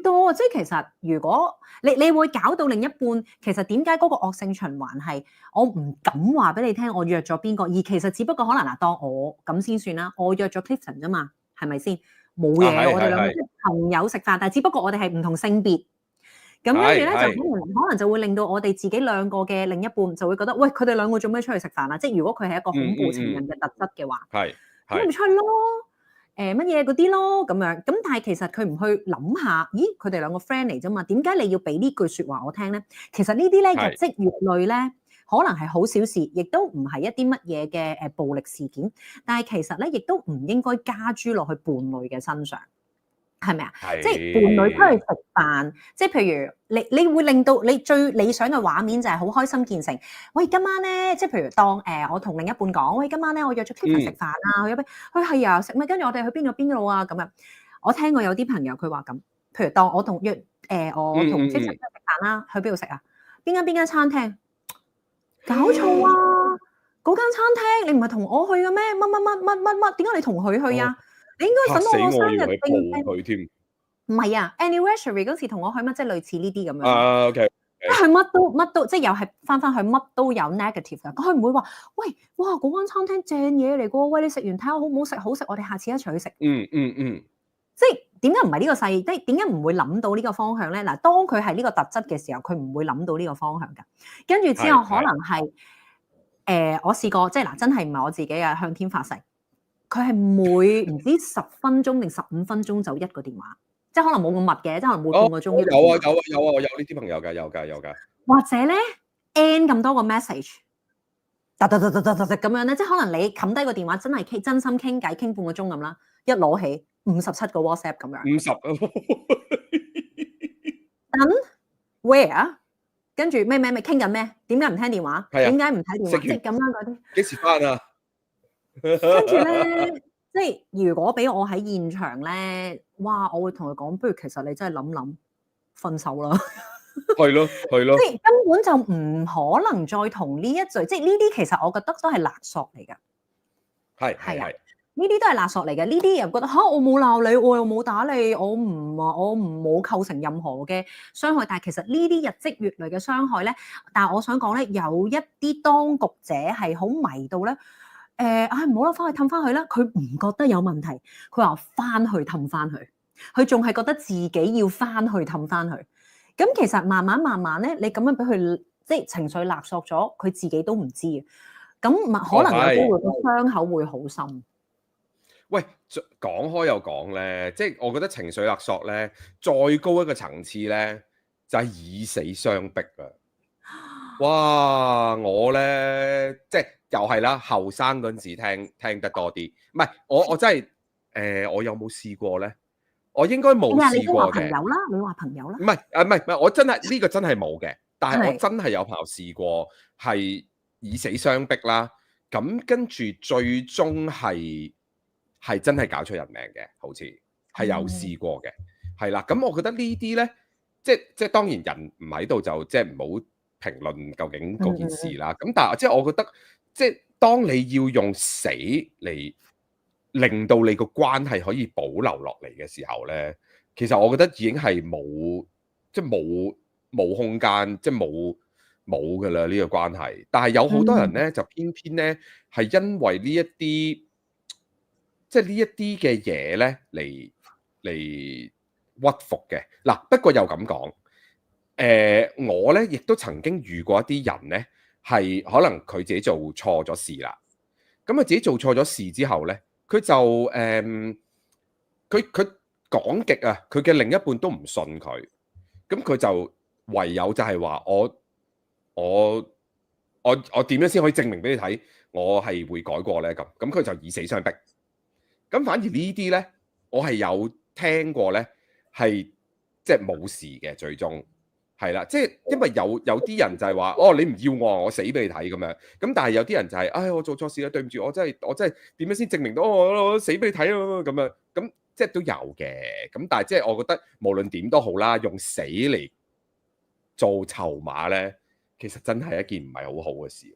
多。即係其實如果你會搞到另一半，其實點解嗰個惡性循環係我唔敢話俾你聽，我約咗邊個，而其實只不過可能嗱，當我咁先算啦，我約咗 Clifton 啫嘛，係咪先？冇嘢，我哋兩個即係朋友食飯，但係只不過我哋係唔同性別。咁跟住咧，就可能就會令到我哋自己兩個嘅另一半就會覺得，喂，佢哋兩個做咩出去食飯啊？即係如果佢係一個恐怖情人嘅特質嘅話，咁咪出去咯，乜嘢嗰啲咯，咁樣。咁但係其實佢唔去諗下，咦，佢哋兩個 friend 嚟啫嘛，點解你要俾呢句説話我聽咧？其實呢啲咧日積月累咧，可能係好小事，亦都唔係一啲乜嘢嘅暴力事件，但係其實咧亦都唔應該加諸落去伴侶嘅身上。係咪啊？即係伴侶出去食飯，即係譬如你會令到你最理想嘅畫面就係好開心見誠。喂，今晚咧，即係譬如當我同另一半講，喂，今晚咧我約咗 Clifton 食飯啊，佢係啊，食咩？跟住我哋去邊度啊？咁樣，我聽過有啲朋友佢話咁，譬如當我同我同 Clifton 食飯啦，去邊度食啊？邊間餐廳？搞錯啊！嗰間餐廳你唔係同我去嘅咩？乜？點解你同佢去啊？你應該等我生日佢添，唔係啊 ，anniversary 嗰時同我去乜，即係類似呢啲咁樣。OK，佢乜都即係又係翻去乜都有 negative 㗎。佢唔會話，喂，哇嗰間餐廳正嘢嚟㗎，喂你食完睇下好唔好食，好食我哋下次一齊去食。即係點解唔係呢個細？即係點解唔會諗到呢個方向咧？嗱，當佢係呢個特質嘅時候，佢唔會諗到呢個方向㗎。跟住之後可能係我試過，即係嗱，真係唔係我自己啊，向天發誓。佢係每唔知10分鐘定15分鐘就一個電話，即係可能冇咁密嘅，即係可能每半個鐘。有啊，我有呢啲朋友㗎，有㗎。或者咧 N 咁多個 message，咁樣咧，即係可能你冚低個電話，真係真心傾偈傾半個鐘咁啦，一攞起57個 WhatsApp 咁樣。50等 where？跟住咩傾緊咩？點解唔聽電話？係啊，點解唔睇電話？食完即係咁樣嗰啲。幾時翻啊？跟住咧，即係如果俾我喺現場咧，哇！我會同佢講，不如其實你真係諗諗分手啦。係咯，係咯，即係根本就唔可能再同呢一句，即係呢啲其實我覺得都係勒索嚟㗎。係啊，係呢啲都係勒索嚟嘅。呢啲又覺得嚇我冇鬧你，我又冇打你，我唔冇構成任何嘅傷害。但係其實呢啲日積月累嘅傷害咧，但係我想講咧，有一啲當局者係好迷到咧，唔好啦，翻去氹翻佢啦。佢唔覺得有問題，佢話翻去氹翻佢，佢仲係覺得自己要翻去氹翻佢。咁其實慢慢咧，你咁樣俾佢即係情緒勒索咗，佢自己都唔知嘅。咁可能有機會個傷口會好深。喂，講開又講咧，即係我覺得情緒勒索咧，再高一個層次咧，就係以死相逼啊！哇，我咧即係又係啦，後生嗰陣時聽得多啲，唔係我真係我有冇試過咧？我應該冇試過嘅。你話朋友啦，你話朋友啦。唔係，我真係呢個真係冇嘅。但係我真係有朋友試過係以死相逼啦。咁跟住最終係真係搞出人命嘅，好似係有試過嘅，係啦。咁我覺得呢啲咧，即係當然人唔喺度就即係唔好評論究竟嗰件事啦。咁但係即係我覺得，即係當你要用死嚟令到你個關係可以保留落嚟嘅時候咧，其實我覺得已經係冇空間，即係冇㗎啦呢個關係。但係有好多人咧，就偏偏咧係因為呢一啲即係呢一啲嘅嘢咧嚟屈服嘅。嗱，不過又咁講，我咧亦都曾經遇過一啲人咧，係可能佢自己做錯咗事啦。咁佢自己做錯咗事之後咧，佢就佢講極啊，佢嘅另一半都唔信佢，咁佢就唯有就係話我點樣先可以證明俾你睇，我係會改過咧？咁佢就以死相逼。咁反而呢啲咧，我係有聽過咧，係即係冇事嘅，最終係啦，即係因為有啲人就係話，哦，你唔要我死俾你睇咁樣。咁但係有啲人就係，唉，我做錯事啦，對唔住，我真係點樣先證明到我死俾你睇啊？咁樣咁即係都有嘅。咁但係即係我覺得無論點都好啦，用死嚟做籌碼咧，其實真係一件唔係好好嘅事嚟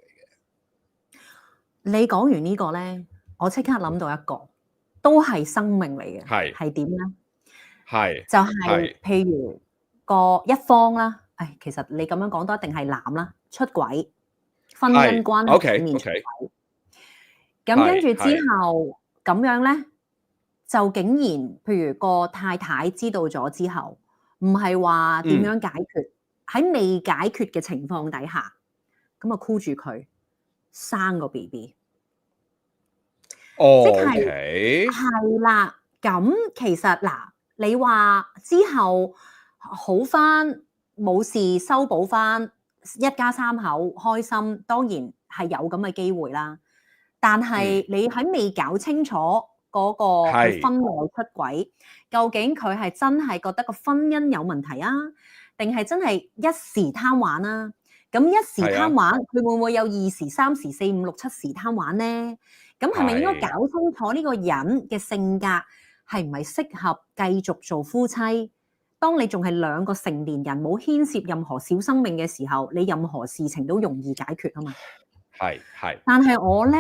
嘅。你講完呢個咧，我即刻諗到一個，都係生命嚟嘅，係點咧？就係譬如個一方啦，其實你咁樣講都一定係男啦，出軌，婚姻關係裡面出軌。咁跟住之後咁樣咧，就竟然譬如個太太知道咗之後，唔係話點樣解決，喺未解決嘅情況底下，咁啊箍住佢生個 BB。即係啦，咁其實嗱，你話之後好翻冇事修補翻，一家三口開心，當然係有咁嘅機會啦。但係你喺未搞清楚嗰個婚內出軌，究竟佢係真係覺得個婚姻有問題啊，定係真係一時貪玩啊？咁一時貪玩，佢會唔會有2時、3時、4、5、6、7時貪玩呢？咁係咪應該搞清楚呢個人嘅性格係唔係適合繼續做夫妻？當你仲係2個成年人，冇牽涉任何小生命嘅時候，你任何事情都容易解決啊嘛。係。但係我咧，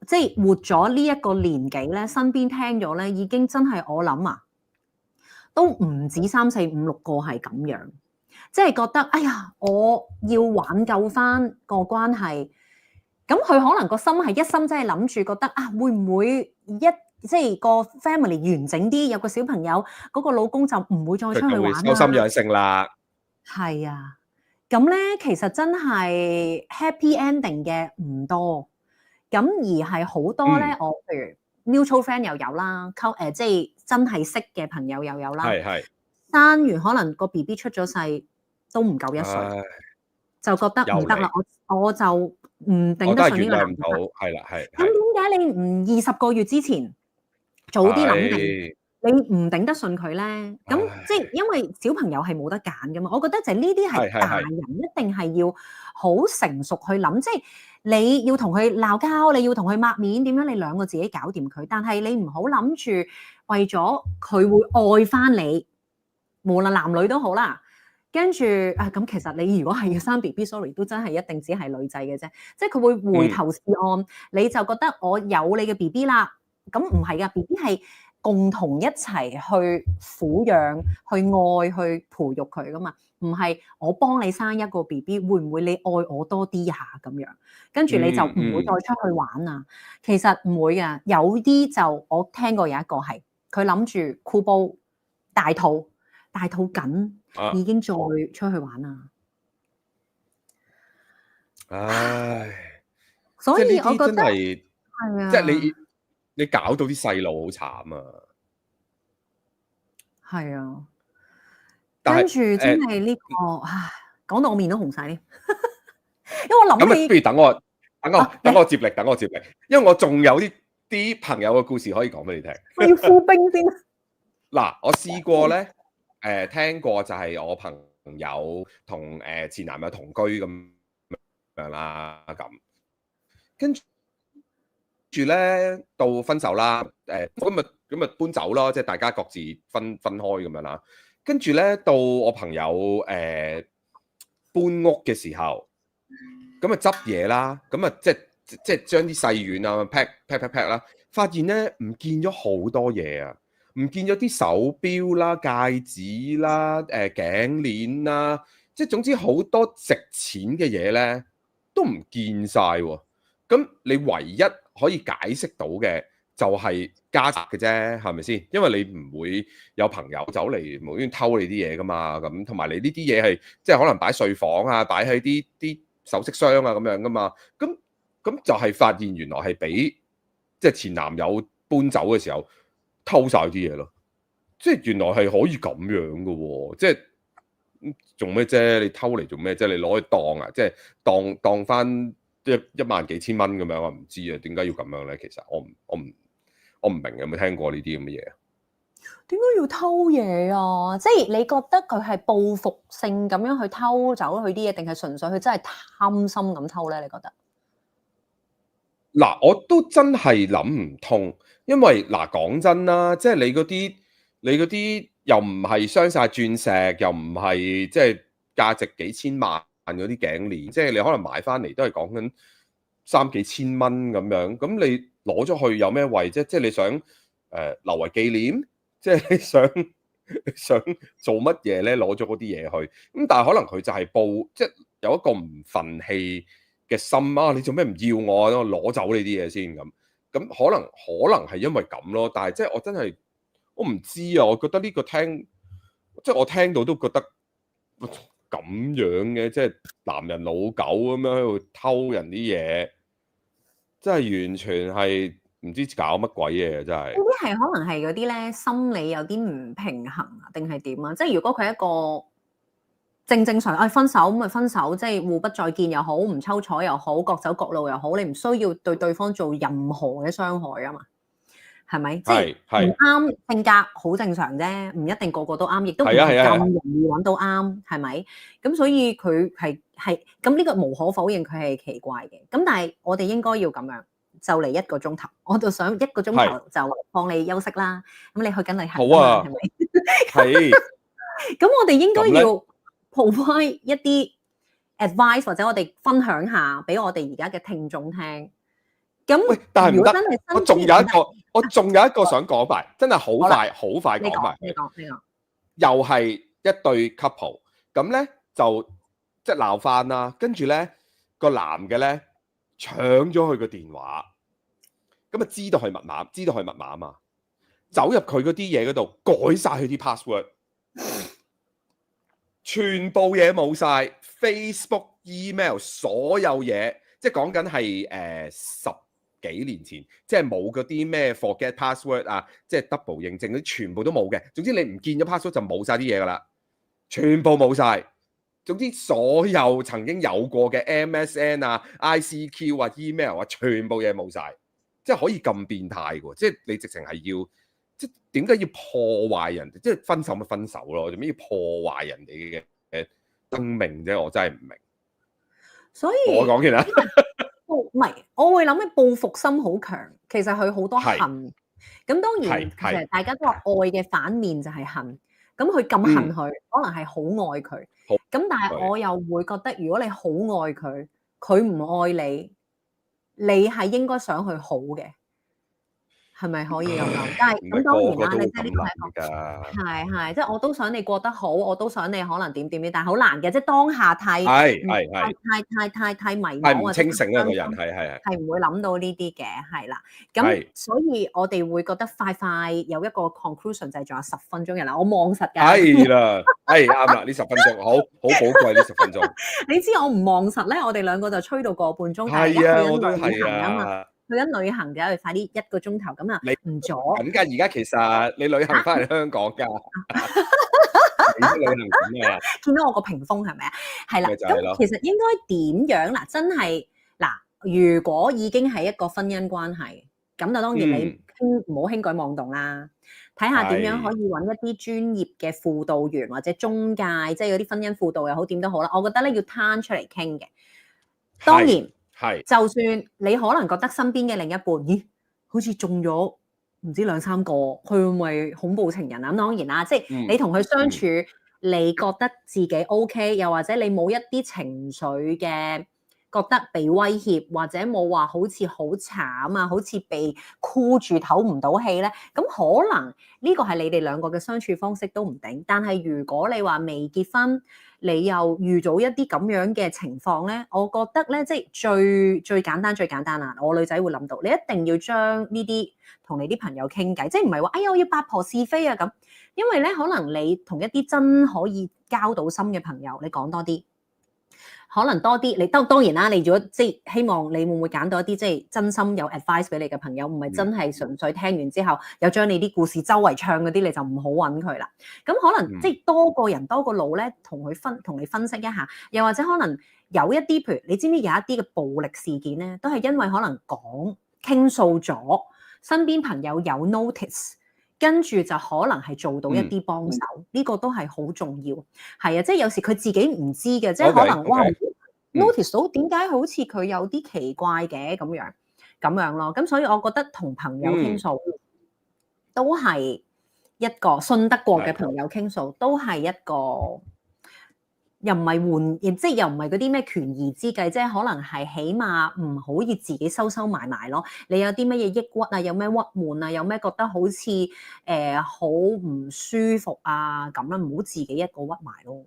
即係活咗呢一個年紀咧，身邊聽咗咧，已經真係我諗啊，都唔止3、4、5、6個係咁樣，即係覺得哎呀，我要挽救翻個關係。咁佢可能個心係一心，真係諗住覺得啊，會唔會即係個 family 完整啲，有個小朋友，嗰個老公就唔會再出去玩啦。收心養性啦。係啊，咁咧其實真係 happy ending 嘅唔多，咁而係好多咧，我譬如 mutual friend 又有啦，即係真係識嘅朋友又有啦。生完可能個 BB 出咗世都唔夠1歲。就覺得唔得啦，我就唔頂得順呢個男仔。係啦，係。咁點解你唔20個月之前早啲諗定？你唔頂得順佢咧？咁即係因為小朋友係冇得揀噶嘛。我覺得就係呢啲係大人一定係要好成熟去諗，即係你要同佢鬧交，你要同佢抹面，點樣你兩個自己搞掂佢。但係你唔好諗住為咗佢會愛翻你，無論男女都好啦。跟住咁其實你如果係要生 BB，sorry 都真係一定只係女仔嘅啫。即係佢會回頭是岸，你就覺得我有你嘅 BB 啦。咁唔係噶 ，BB 係共同一齊去撫養、去愛、去培育佢噶嘛，唔係我幫你生一個 BB， 會唔會你愛我多啲呀？咁樣，跟住你就唔會再出去玩啊。其實唔會噶，有啲就我聽過有一個係佢諗住箍煲大肚緊，已經再出去玩啦。唉，所以我覺得係啊，即係你搞到啲細路好慘啊！係啊，跟住真係呢個，講到我面都紅晒添。因為我諗起，咁不如等我接力，因為我仲有啲朋友嘅故事可以講俾你聽。我要敷冰先。嗱，我試過咧，聽過就係我朋友同前男友同居咁樣啦，咁跟住咧到分手啦，咁咪搬走咯，即係大家各自分開咁樣啦。跟住咧到我朋友搬屋嘅時候，咁啊執嘢啦，咁啊即係將啲細軟啊 pack 啦，發現咧唔見咗好多嘢啊，唔見咗啲手錶啦、戒指啦、頸鏈啦，即係總之好多值錢嘅嘢咧都唔見晒喎。咁你唯一可以解釋到嘅就係家宅嘅啫，係咪先？因為你唔會有朋友走嚟無端端偷你啲嘢噶嘛，咁同埋你呢啲嘢係即係可能擺睡房啊，擺喺啲首飾箱啊咁樣噶嘛。咁就係發現原來係俾即係前男友搬走嘅時候偷晒啲嘢咯。即係原來係可以咁樣噶喎，即係做咩啫？你偷嚟做咩啫？你攞去當啊？即係當翻一萬幾千蚊咁樣，我唔知啊，點解要咁樣咧？其實我唔明，有冇聽過呢啲咁嘅嘢啊？點解要偷嘢啊？即係你覺得佢係報復性咁樣去偷走佢啲嘢，定係純粹佢真係貪心咁偷咧？你覺得？嗱，我都真係諗唔通，因為嗱講真啦，即係你嗰啲又唔係鑲晒鑽石，又唔係即係價值幾千萬嗰啲頸鏈，即係你可能買翻嚟都係講緊3幾千蚊咁樣，咁你攞咗去有咩謂啫？即係你想留為紀念，即係你想做乜嘢咧？攞咗嗰啲嘢去，咁但係可能佢就係報，即係有一個唔憤氣嘅心啊！你做咩唔要我啊？我攞走你啲嘢先咁，可能係因為咁咯。但係即係我真係我唔知啊！我覺得呢個即係我聽到都覺得咁樣嘅，即係男人老狗咁樣喺度偷人啲嘢，真係完全係唔知搞乜鬼嘢啊！真係。呢啲係可能係嗰啲咧心理有啲唔平衡啊，定係點啊？即係如果佢係一個正常，分手咁咪分手，即係互不再見又好，唔抽睬又好，各走各路又好，你唔需要對對方做任何嘅傷害啊嘛，係咪？即係唔啱性格好正常啫，唔一定個個都啱，亦都唔係咁容易揾到啱，係咪？咁所以佢係咁呢個無可否認佢係奇怪嘅。咁但係我哋應該要咁樣，就嚟1個鐘頭，我就想1個鐘頭就放你休息啦。咁你去緊旅行啊嘛，係咪？係。咁我哋應該要provide一啲 advice 或者我哋分享下俾我哋而家嘅聽眾聽。咁但係唔得，我仲有一個想講埋，真係好快講埋。你講。又係一對 couple， 咁咧就即係鬧翻啦，跟住咧個男嘅咧搶咗佢個電話，咁啊知道係密碼啊嘛，走入佢嗰啲嘢嗰度改晒佢啲 password。全部嘢冇晒 Facebook、email 所有嘢，即係講緊係10幾年前，即係冇嗰啲咩 forget password 啊，即係 double 認證嗰啲全部都冇嘅。總之你唔見咗 password 就冇晒啲嘢噶啦，全部冇晒。總之所有曾經有過嘅 MSN 啊、ICQ 啊、email 啊，全部嘢冇晒，即係可以咁變態喎！即係你直情係要，即係點解要破壞人哋？即係分手咪分手咯，做咩要破壞人哋嘅生命啫？我真係唔明。所以我講完啦。唔係，我會諗起報復心好強，其實佢好多係恨。咁當然，其實大家都話愛嘅反面就係恨。咁佢咁恨佢，可能係好愛佢。咁但係我又會覺得，如果你好愛佢，佢唔愛你，你係應該想佢好嘅。係咪可以咁諗？但係咁當然啦，你即係呢個係一個係，即係我都想你過得好，我都想你可能點，但係好難嘅，即係當下太迷茫，太唔清醒啦個人，係唔會諗到呢啲嘅，係啦。咁所以我哋會覺得快有一個 conclusion 就係仲有10分鐘嘅啦，我望實㗎。係啦，啱啦，呢10分鐘好寶貴呢10分鐘。你知我唔望實咧，我哋兩個就吹到個半鐘。係啊，我都係啊。去緊旅行嘅，快啲1個鐘頭咁啊！你唔阻咁㗎？而家其實你旅行翻嚟香港㗎，你旅行點啊？見到我個屏風係咪啊？係啦，咁其實應該點樣嗱？真係嗱，如果已經係一個婚姻關係，咁就當然你唔好輕舉妄動啦。睇下點樣可以揾一啲專業嘅輔導員或者中介，即係嗰啲婚姻輔導又好點都好啦。我覺得咧要攤出嚟傾嘅，當然。就算你可能覺得身邊嘅另一半，咦，好似中咗唔知2、3個，佢會唔會恐怖情人啊？咁當然啦，即係你同佢相處，你覺得自己 OK，又或者你冇一啲情緒嘅覺得被威脅，或者冇話好似好慘啊，好似被箍住唞唔到氣咧，咁可能呢個係你哋兩個嘅相處方式都唔定。但係如果你話未結婚，你又遇到一啲咁樣嘅情況咧，我覺得咧，即係最簡單啦。我女仔會諗到，你一定要將呢啲同你啲朋友傾偈，即係唔係話哎呀我要八婆是非啊咁，因為咧可能你同一啲真可以交到心嘅朋友，你講多啲。可能多啲，你當然啦。你如果即係希望你會唔會揀到一啲即係真心有 advice 俾你嘅朋友，唔係真係純粹聽完之後又將你啲故事周圍唱嗰啲，你就唔好揾佢啦。咁可能即係多個人多個腦咧，同你分析一下，又或者可能有一啲，譬如你知唔知有一啲嘅暴力事件咧，都係因為可能傾訴咗，身邊朋友有 notice。跟住就可能係做到一啲幫手，呢個都係好重要。係啊，即係有時佢自己唔知嘅，即係可能哇 notice 到點解好似佢有啲奇怪嘅咁樣咯。咁所以我覺得同朋友傾訴都係一個信得過嘅朋友傾訴，都係一個又唔係即係又唔係嗰啲咩權宜之計，即係可能係起碼唔可以自己收埋咯。你有啲乜嘢抑鬱啊，有咩鬱悶啊，有咩覺得好似好唔舒服啊咁啦，唔好自己一個屈埋咯。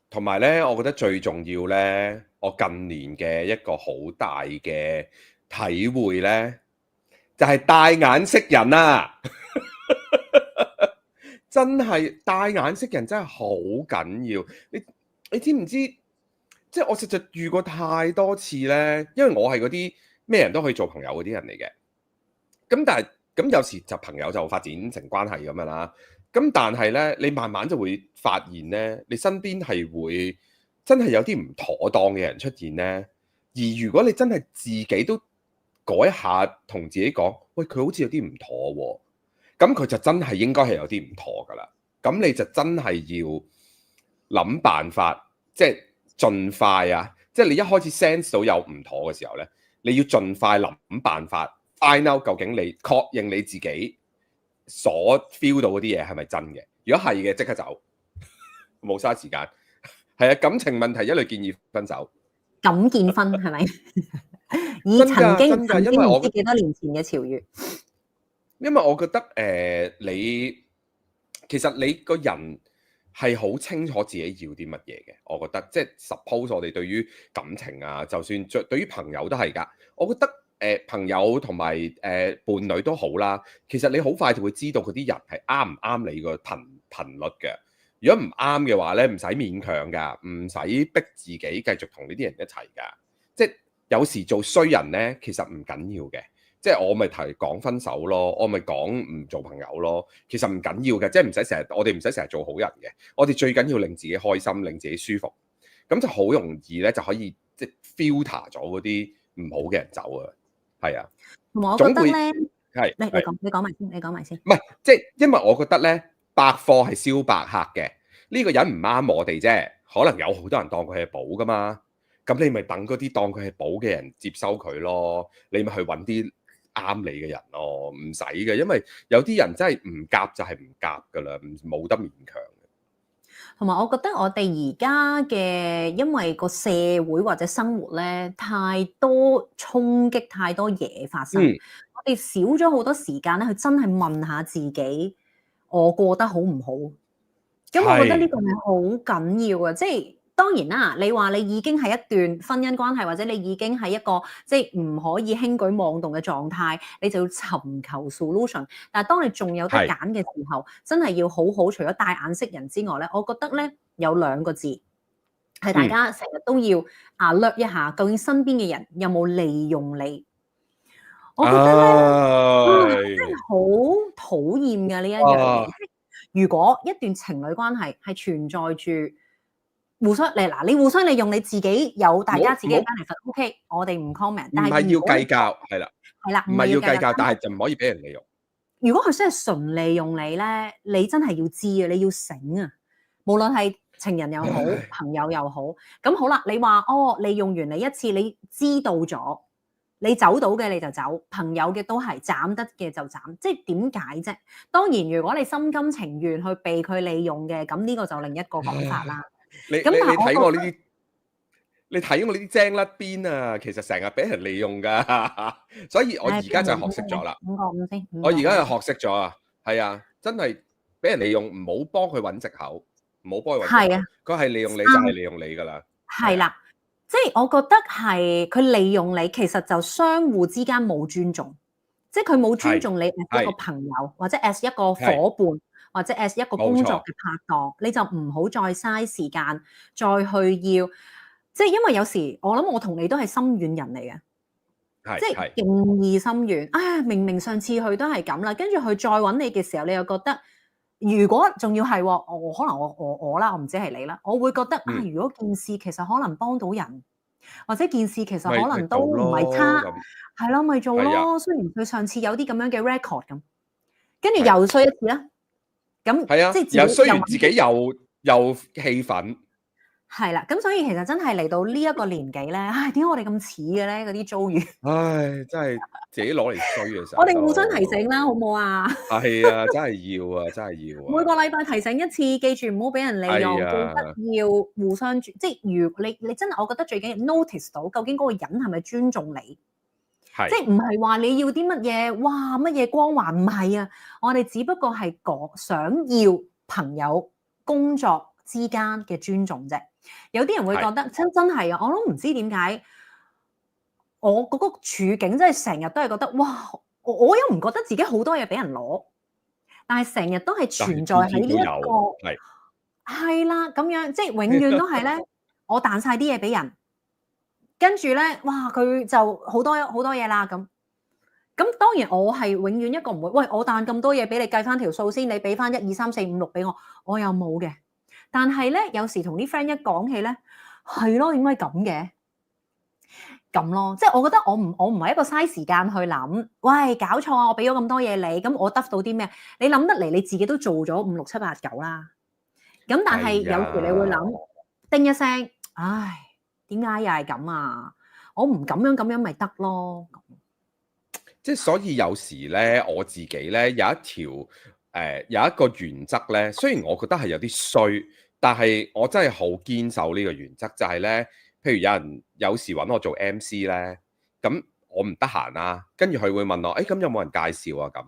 同埋咧，我覺得最重要咧，我近年嘅一個好大嘅體會咧，就係戴眼識人啊！真係戴眼識人真係好緊要，你知唔知？即係我實在遇過太多次咧，因為我係嗰啲咩人都可以做朋友嗰啲人嚟嘅。咁但係咁有時就朋友就發展成關係咁樣啦。咁但係咧，你慢慢就會發現咧，你身邊係會真係有啲唔妥當嘅人出現咧。而如果你真係自己都改一下，同自己講，喂，佢好似有啲唔妥喎。咁佢就真係應該係有啲唔妥㗎啦，咁你就真係要諗辦法，即係盡快啊！即係你一開始 sense 到有唔妥嘅時候咧，你要盡快諗辦法 find out 究竟你確認你自己所 feel 到嗰啲嘢係咪真嘅？如果係嘅，即刻走，冇嘥時間。係啊，感情問題一律建議分手。咁見分係咪？以曾經唔知幾多年前嘅潮語。因為我覺得你其實你個人係好清楚自己要啲乜嘢嘅，我覺得即係 suppose 我哋對於感情啊，就算對於朋友都係㗎。我覺得朋友同埋伴侶都好啦，其實你好快就會知道嗰啲人係啱唔啱你個頻率嘅。如果唔啱嘅話咧，唔使勉強㗎，唔使逼自己繼續同呢啲人一齊㗎。即係有時做衰人咧，其實唔緊要嘅。即係我咪提講分手咯，我咪講唔做朋友咯。其實唔緊要嘅，即係唔使成日，我哋唔使成日做好人嘅。我哋最緊要令自己開心，令自己舒服，咁就好容易咧就可以即係 filter 咗嗰啲唔好嘅人走啊。係啊，同埋我覺得咧，係你講埋先，你講埋先。唔係即係因為我覺得咧，百貨係燒百客嘅，呢個人唔啱我哋啫，可能有好多人當佢係寶噶嘛。咁你咪等嗰啲當佢係寶嘅人接收佢咯，你咪去揾啲啱你嘅人咯，唔使嘅，因為有啲人真係唔夾就係唔夾噶啦，冇得勉強嘅。同埋我覺得我哋而家嘅，因為個社會或者生活咧太多衝擊，太多嘢發生，我哋少咗好多時間咧去真係問下自己，我過得好唔好？咁我覺得呢個係好緊要嘅，即係。當然啦，你話你已經係一段婚姻關係，或者你已經係一個即係唔可以輕舉妄動嘅狀態，你就要尋求 solution。但係當你仲有得揀嘅時候，真係要好好。除咗帶眼識人之外咧，我覺得咧有兩個字係大家成日都要alert一下，究竟身邊嘅人有冇利用你？我覺得咧，真係好討厭嘅呢一樣嘢。如果一段情侶關係係存在住互相你互相利用，你自己有大家自己嘅 benefit，OK， 我哋唔 comment。但係要計較，係啦，唔係要計較，但係就唔可以俾人利用。如果佢真係純利用你咧，你真係要知啊，你要醒啊。無論係情人又好，朋友又好，咁好啦。你話利用完你一次，你知道咗，你走到嘅你就走，朋友嘅都係斬得嘅就斬，即係點解啫？當然，如果你心甘情願去被佢利用嘅，咁呢個就另一個講法啦。你睇我呢啲，你睇我呢啲精甩邊啊！其實成日俾人利用噶，所以我而家就學識咗啦。我而家就學識咗啊，係啊，真係俾人利用，唔好幫佢揾藉口，唔好幫佢揾藉口。佢係利用你就係利用你噶啦。係啦，即係我覺得係佢利用你，其實就相互之間冇尊重，即係佢冇尊重你as一個朋友，或者as一個夥伴。或者 as 一個工作嘅拍檔，你就唔好再嘥時間，再去要，即係因為有時我諗我同你都係心軟人嚟嘅，即係勁易心軟。啊，明明上次去都係咁啦，跟住佢再揾你嘅時候，你又覺得，如果仲要係可能我啦，我唔知係你啦，我會覺得啊，如果件事其實可能幫到人，或者件事其實可能都唔係差，係咯，咪做咯。雖然佢上次有啲咁樣嘅 record 咁，跟住又衰一次啦。咁係啊，即係雖然自己又氣憤，係啦，咁所以其實真係嚟到呢一個年紀咧，唉，點解我哋咁似嘅咧？嗰啲遭遇，唉，真係自己攞嚟衰嘅時候，我哋互相提醒啦，好唔好啊？係啊，真係要啊，真係要啊！每個禮拜提醒一次，記住唔好俾人利用，記得要互相即係如你真係，我覺得最緊要 notice 到究竟嗰個人係咪尊重你。即係唔係話你要啲乜嘢？哇，乜嘢光環？唔係啊！我哋只不過係想要朋友工作之間嘅尊重啫。有啲人會覺得真係啊！我都唔知點解，我嗰個處境真係成日都係覺得哇！我又唔覺得自己好多嘢俾人攞，但係成日都係存在喺呢一個係啦咁樣，即係永遠都係咧，我彈晒啲嘢俾人。跟住咧，哇！佢就好多嘢啦咁。咁當然我係永遠一個唔會，喂，我彈咁多嘢俾你計翻條數先，你俾翻1、2、3、4、5、6俾我，我又冇嘅。但係咧，有時同啲 friend 一講起咧，係咯，點解咁嘅？咁咯，即係我覺得我唔係一個嘥時間去諗，喂，搞錯啊！我俾咗咁多嘢你，咁我得到啲咩？你諗得嚟你自己都做咗5、6、7、8、9啦。咁但係有時你會諗，叮一聲，唉。點解又係咁啊？我唔咁樣咪得咯。即係所以有時咧，我自己咧有一條有一個原則咧，雖然我覺得係有啲衰，但係我真係好堅守呢個原則，就係咧，譬如有人有時揾我做 MC 咧，咁我唔得閒啦，跟住佢會問我，咁有冇人介紹啊？咁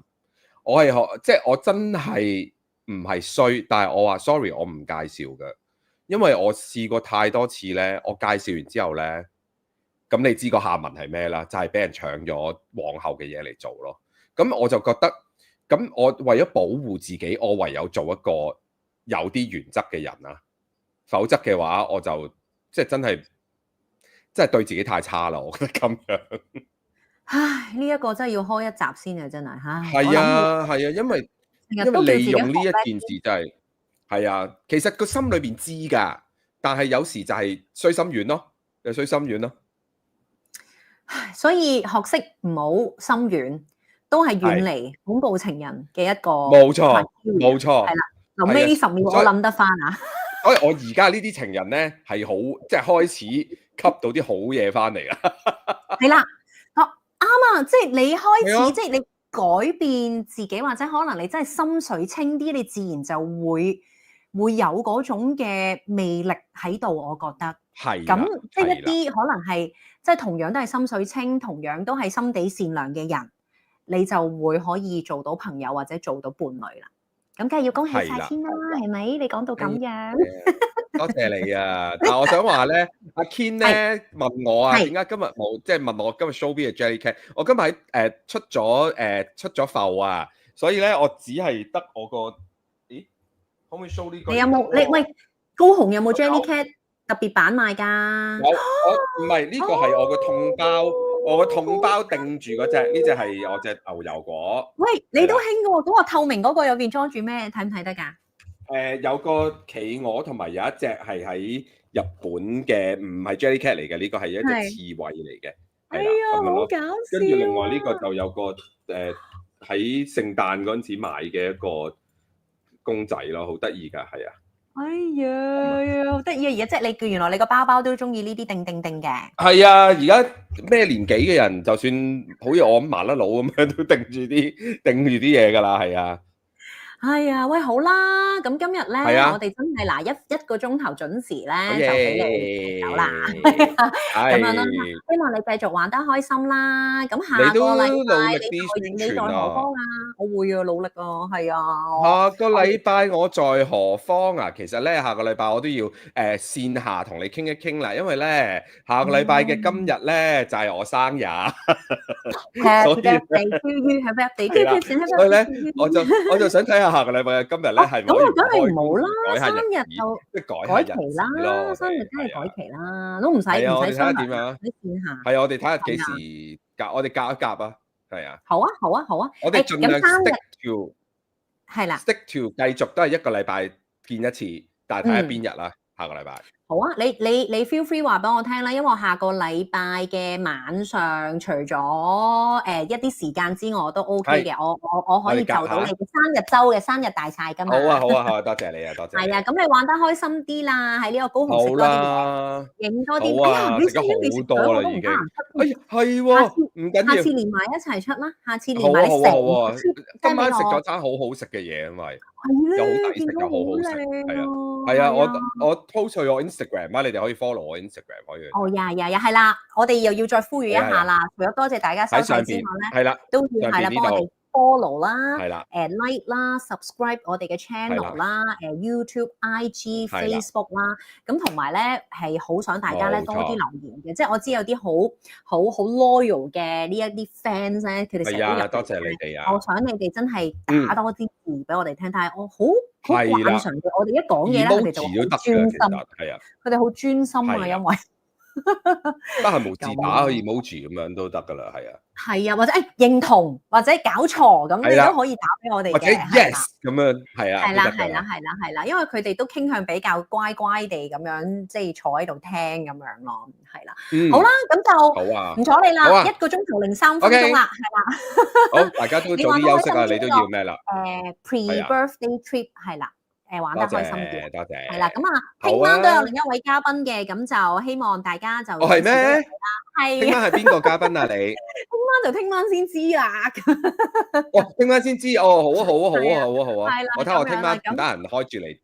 我係即係我真係唔係衰，但係我話 sorry，我唔介紹嘅。因為我試過太多次咧，我介紹完之後咧，咁你知個下文係咩啦？就係俾人搶咗往後嘅嘢嚟做咯。咁我就覺得，咁我為咗保護自己，我唯有做一個有啲原則嘅人啊。否則嘅話，我就即係真係對自己太差啦。我覺得咁樣。唉，呢一個真係要開一集先啊！真係，唉，我係諗啊，係啊，因為成日都叫自己學利用呢一叻件事真係係啊，其實個心裏邊知㗎，但係有時就係衰心軟咯，又衰心軟咯。所以學識唔好心軟，都係遠係，離恐怖情人嘅一個冇錯， criteria，冇錯，係啦，臨係啊，尾呢10秒我所以諗得翻啊，所以我而家呢啲情人咧係好，即係開始吸到啲好嘢翻嚟啦。係啦，啱啊，即係你開係啊始，即係你改變自己，或者可能你真係心水清啲，你自然就會有嗰種嘅魅力喺度，我覺得。咁係啦，即係一係啦，啲可能係即係同樣都係心水清，同樣都係心地善良嘅人，你就會可以做到朋友或者做到伴侶啦。咁梗係要恭喜晒係啦。先啦，係咪？你講到咁樣，多謝你啊！但係我想話咧，阿 Ken 係咧問我啊，係點解今日冇即係問我今日 show 邊嘅 Jellycat？我今日喺出咗埠啊，所以咧我只係得我個，咦？可唔可以 show 呢個？你有冇你喂高雄有冇 Jellycat 特別版賣㗎？有，我唔係呢個係我個痛包，我個痛包定住嗰隻，呢隻係我隻牛油果。喂，你都興嘅喎，嗰個透明嗰個有邊裝住咩？睇唔睇得㗎？有個企鵝同埋有一隻係喺日本嘅，唔係 Jellycat 嚟嘅，呢個係一隻刺蝟嚟嘅，係啦咁樣咯。好搞笑啊！跟住另外呢個就有個喺聖誕嗰陣時買嘅一個公仔咯，好得意㗎，係啊。哎呀，好得意啊！而家即係你原來你個包包都中意呢啲定嘅。係啊，而家咩年紀嘅人，就算好似我咁麻甩佬咁樣，都定住啲嘢㗎啦，係啊。係啊，喂，好啦，咁今日咧，係啊，我哋真係嗱一個鐘頭準時好咧，就俾你走啦。咁樣啦，係。希望你繼續玩得開心啦。咁下你都個禮努拜力啲你在何宣傳啊！方啊？我會啊，努力啊，係啊。下個禮拜我在何方啊？其實咧，下個禮拜我都要線下同你傾一傾啦，因為咧下個禮拜嘅今日咧就係我生日，所以 Happy birthday to you, Happy birthday to 係啦， you, 所以咧 Happy birthday to you。我就想睇下下個禮拜嘅今日咧係咪可以咁啊，梗係唔好啦，改下生日日子，就即係改改期下日子啦，咯，生日梗係係啊，改期啦，都唔使係啊，我哋睇下商點啊，量喺線下。係啊，我哋睇下幾係啊，時夾，我哋夾一夾啊，係啊，好啊，好啊，好啊。我哋盡量咁生日 stick to 係啦， 繼續都係一個禮拜見一次，但係睇下邊日啦，下個禮拜。好啊，你 feel free 話俾我聽啦，因為我下個禮拜嘅晚上，除咗一啲時間之外，我都 OK 嘅。我可以就到你嘅生日周嘅生日大晒㗎嘛。好啊，好啊，好啊，多謝你啊，多謝。係啊，咁你玩得開心啲啦，喺呢個高雄食多啲嘢，影多啲。好啊，食咗好多啦已經。哎呀，係喎，唔緊要。下次連埋一齊出啦，下次連好啊，埋好啊，好啊。今晚食咗咗餐好好食嘅嘢，因為係又好咧，抵食又好好食，係啊，係係啊，我 post 去我 Instagram 啊，你哋可以 follow 我 Instagram 可以。哦呀，係啦，我哋又要再呼籲一下啦，除咗多謝大家收睇之外咧，係啦，都要係啦，幫我哋 follow 啦，係啦like 啦 ，subscribe 我哋嘅 channel 啦，YouTube、IG、Facebook 啦，咁同埋咧係好想大家咧多啲留言嘅，即係我知有啲好 loyal 嘅呢一啲 fans 咧，佢哋成日都入，多謝你哋啊！我想你哋真係打多啲字俾我哋聽，但係我好慣常嘅，我哋一講嘢咧，佢哋就好專心，係啊，佢哋好專心啊，因為得閒無字打個 emoji 咁樣都得㗎啦，係啊。係啊，或者認同，或者搞錯咁，你都可以打俾我哋嘅，或者 yes 咁樣，係啊，係啦，因為佢哋都傾向比較乖乖地咁樣，即係坐喺度聽咁樣咯，係啦。好啦，咁就好啊，唔阻你啦，1個鐘頭03分鐘啦，係啦。好，大家都早啲休息啊，你都要咩啦？pre-birthday trip 係啦。玩得開心啲，多謝。係啦，咁啊，聽晚都有另一位嘉賓嘅，咁就希望大家就係咩？係。聽晚係邊個嘉賓啊？你聽晚先知啊！哇，聽晚先知哦，好啊，好啊，好啊，好啊，好啊！係啦，我睇我聽晚唔得閒開住嚟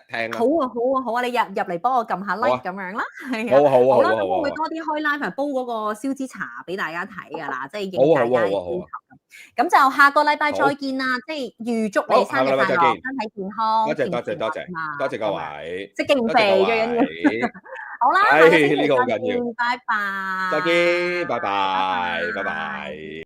聽啦。好啊！你入嚟幫我撳下 like 咁樣啦，係啊。好啦，咁我會多啲開 live 煲嗰個燒脂茶俾大家睇㗎啦，即係應大家嘅要求。咁就下個禮拜再見啦，即係預祝你生日快樂，身體健康，多謝各位，即係勁肥最緊要。好啦，呢個好緊要。拜拜。再見，拜拜，拜拜。